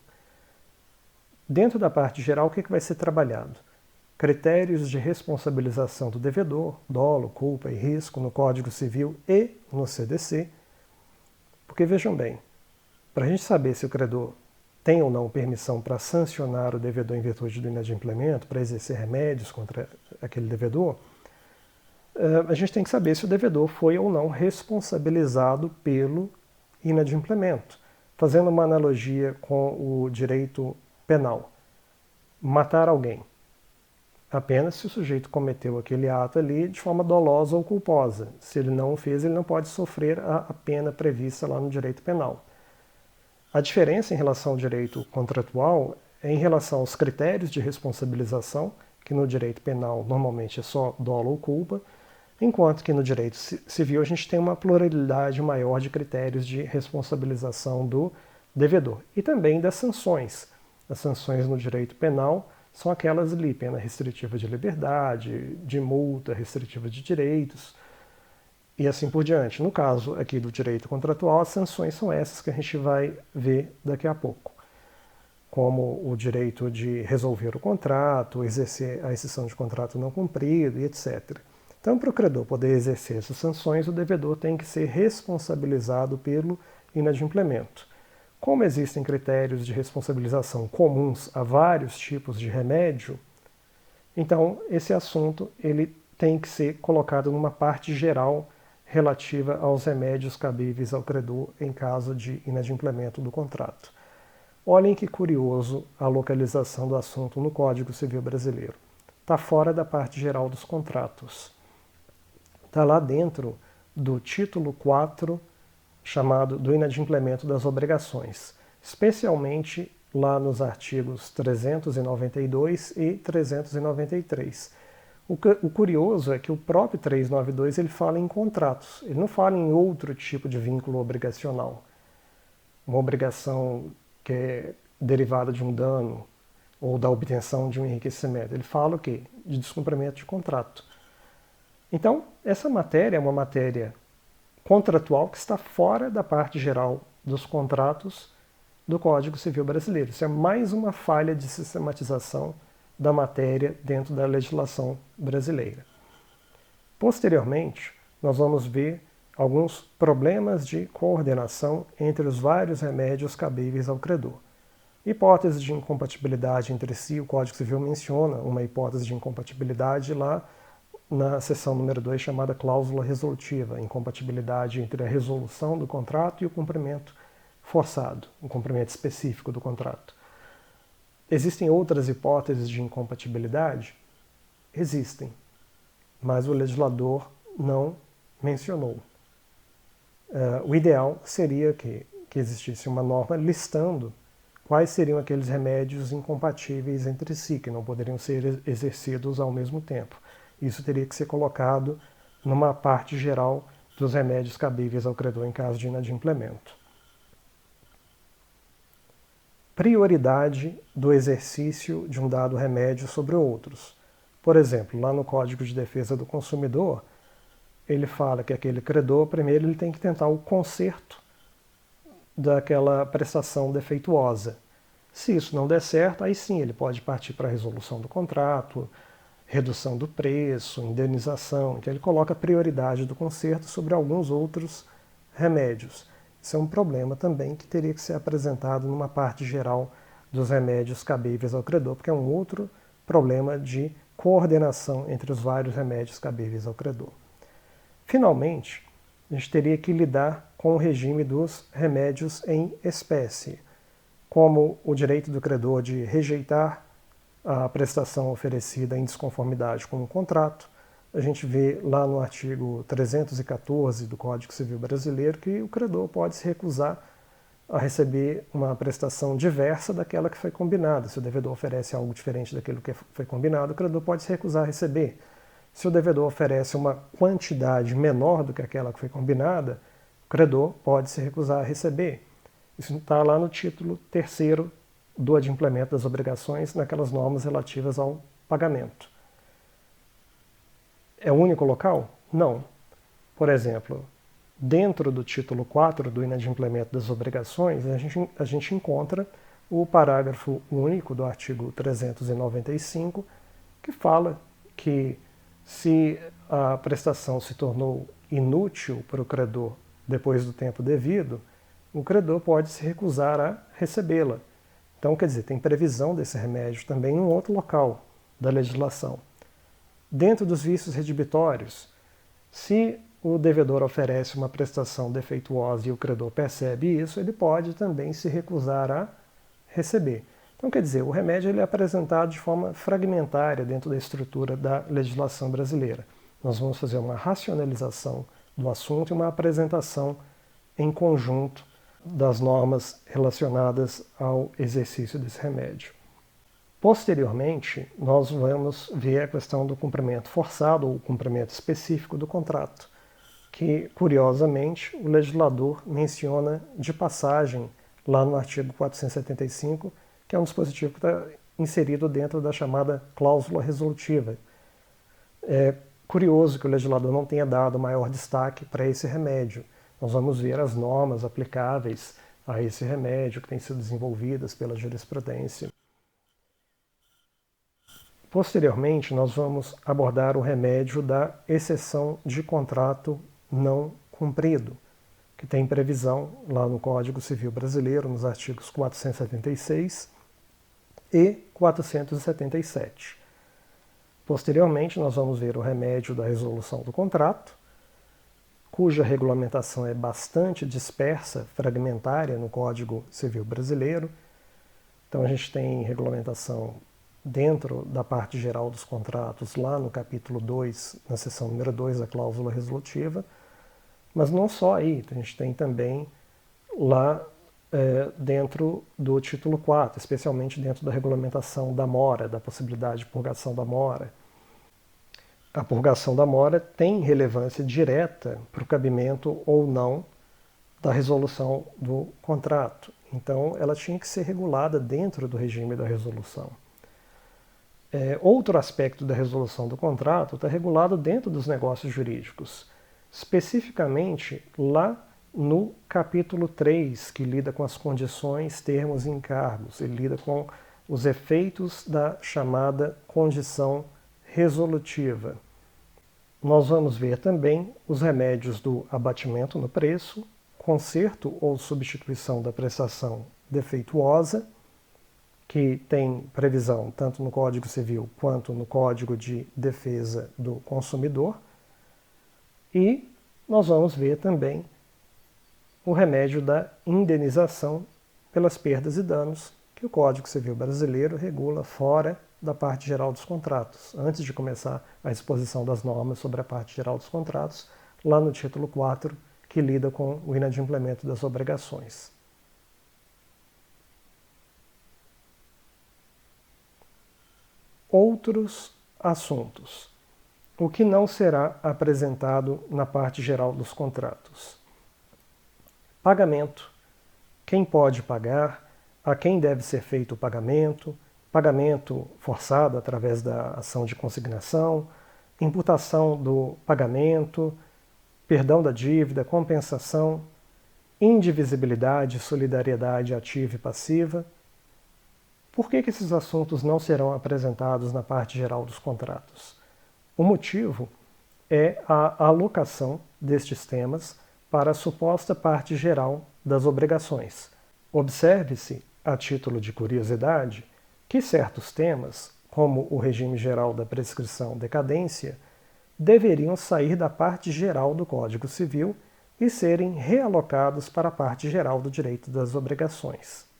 Dentro da parte geral, o que vai ser trabalhado? Critérios de responsabilização do devedor, dolo, culpa e risco no Código Civil e no CDC. Porque vejam bem, para a gente saber se o credor tem ou não permissão para sancionar o devedor em virtude do inadimplemento, para exercer remédios contra aquele devedor, a gente tem que saber se o devedor foi ou não responsabilizado pelo inadimplemento. Fazendo uma analogia com o direito penal. Matar alguém. Apenas se o sujeito cometeu aquele ato ali de forma dolosa ou culposa. Se ele não o fez, ele não pode sofrer a pena prevista lá no direito penal. A diferença em relação ao direito contratual é em relação aos critérios de responsabilização, que no direito penal normalmente é só dolo ou culpa, enquanto que no direito civil a gente tem uma pluralidade maior de critérios de responsabilização do devedor. E também das sanções. As sanções no direito penal são aquelas ali, pena restritiva de liberdade, de multa restritiva de direitos, e assim por diante. No caso aqui do direito contratual, as sanções são essas que a gente vai ver daqui a pouco, como o direito de resolver o contrato, exercer a exceção de contrato não cumprido e etc. Então, para o credor poder exercer essas sanções, o devedor tem que ser responsabilizado pelo inadimplemento. Como existem critérios de responsabilização comuns a vários tipos de remédio, então esse assunto ele tem que ser colocado numa parte geral relativa aos remédios cabíveis ao credor em caso de inadimplemento do contrato. Olhem que curioso a localização do assunto no Código Civil Brasileiro. Está fora da parte geral dos contratos. Está lá dentro do título 4, chamado do inadimplemento das obrigações, especialmente lá nos artigos 392 e 393. O curioso é que o próprio 392 ele fala em contratos, ele não fala em outro tipo de vínculo obrigacional. Uma obrigação que é derivada de um dano ou da obtenção de um enriquecimento. Ele fala o quê? De descumprimento de contrato. Então, essa matéria é uma matéria contratual que está fora da parte geral dos contratos do Código Civil Brasileiro. Isso é mais uma falha de sistematização da matéria dentro da legislação brasileira. Posteriormente, nós vamos ver alguns problemas de coordenação entre os vários remédios cabíveis ao credor. Hipóteses de incompatibilidade entre si, o Código Civil menciona uma hipótese de incompatibilidade lá na seção número 2, chamada cláusula resolutiva, incompatibilidade entre a resolução do contrato e o cumprimento forçado, o cumprimento específico do contrato. Existem outras hipóteses de incompatibilidade? Existem, mas o legislador não mencionou. O ideal seria que existisse uma norma listando quais seriam aqueles remédios incompatíveis entre si, que não poderiam ser exercidos ao mesmo tempo. Isso teria que ser colocado numa parte geral dos remédios cabíveis ao credor em caso de inadimplemento. Prioridade do exercício de um dado remédio sobre outros. Por exemplo, lá no Código de Defesa do Consumidor, ele fala que aquele credor, primeiro, ele tem que tentar o conserto daquela prestação defeituosa. Se isso não der certo, aí sim ele pode partir para a resolução do contrato, redução do preço, indenização. Então ele coloca a prioridade do conserto sobre alguns outros remédios. Isso é um problema também que teria que ser apresentado numa parte geral dos remédios cabíveis ao credor, porque é um outro problema de coordenação entre os vários remédios cabíveis ao credor. Finalmente, a gente teria que lidar com o regime dos remédios em espécie, como o direito do credor de rejeitar a prestação oferecida em desconformidade com o contrato. A gente vê lá no artigo 314 do Código Civil Brasileiro que o credor pode se recusar a receber uma prestação diversa daquela que foi combinada. Se o devedor oferece algo diferente daquilo que foi combinado, o credor pode se recusar a receber. Se o devedor oferece uma quantidade menor do que aquela que foi combinada, o credor pode se recusar a receber. Isso está lá no título 3º do adimplemento das obrigações, naquelas normas relativas ao pagamento. É o único local? Não. Por exemplo, dentro do título 4 do Inadimplemento das Obrigações, a gente encontra o parágrafo único do artigo 395, que fala que se a prestação se tornou inútil para o credor depois do tempo devido, o credor pode se recusar a recebê-la. Então, quer dizer, tem previsão desse remédio também em um outro local da legislação. Dentro dos vícios redibitórios, se o devedor oferece uma prestação defeituosa e o credor percebe isso, ele pode também se recusar a receber. Então, quer dizer, o remédio ele é apresentado de forma fragmentária dentro da estrutura da legislação brasileira. Nós vamos fazer uma racionalização do assunto e uma apresentação em conjunto das normas relacionadas ao exercício desse remédio. Posteriormente, nós vamos ver a questão do cumprimento forçado ou cumprimento específico do contrato, que, curiosamente, o legislador menciona de passagem lá no artigo 475, que é um dispositivo que está inserido dentro da chamada cláusula resolutiva. É curioso que o legislador não tenha dado maior destaque para esse remédio. Nós vamos ver as normas aplicáveis a esse remédio que têm sido desenvolvidas pela jurisprudência. Posteriormente, nós vamos abordar o remédio da exceção de contrato não cumprido, que tem previsão lá no Código Civil Brasileiro, nos artigos 476 e 477. Posteriormente, nós vamos ver o remédio da resolução do contrato, cuja regulamentação é bastante dispersa, fragmentária no Código Civil Brasileiro. Então a gente tem regulamentação dentro da parte geral dos contratos, lá no capítulo 2, na seção número 2 da cláusula resolutiva, mas não só aí, a gente tem também lá dentro do título 4, especialmente dentro da regulamentação da mora, da possibilidade de purgação da mora. A purgação da mora tem relevância direta para o cabimento ou não da resolução do contrato. Então, ela tinha que ser regulada dentro do regime da resolução. Outro aspecto da resolução do contrato está regulado dentro dos negócios jurídicos, especificamente lá no capítulo 3, que lida com as condições, termos e encargos. Ele lida com os efeitos da chamada condição resolutiva. Nós vamos ver também os remédios do abatimento no preço, conserto ou substituição da prestação defeituosa, que tem previsão tanto no Código Civil quanto no Código de Defesa do Consumidor. E nós vamos ver também o remédio da indenização pelas perdas e danos, que o Código Civil Brasileiro regula fora da parte geral dos contratos. Antes de começar a exposição das normas sobre a parte geral dos contratos, lá no título 4, que lida com o inadimplemento das obrigações. Outros assuntos. O que não será apresentado na parte geral dos contratos? Pagamento. Quem pode pagar? A quem deve ser feito o pagamento? Pagamento forçado através da ação de consignação, imputação do pagamento, perdão da dívida, compensação, indivisibilidade, solidariedade ativa e passiva. Por que esses assuntos não serão apresentados na parte geral dos contratos? O motivo é a alocação destes temas para a suposta parte geral das obrigações. Observe-se, a título de curiosidade, que certos temas, como o regime geral da prescrição decadência, deveriam sair da parte geral do Código Civil e serem realocados para a parte geral do direito das obrigações.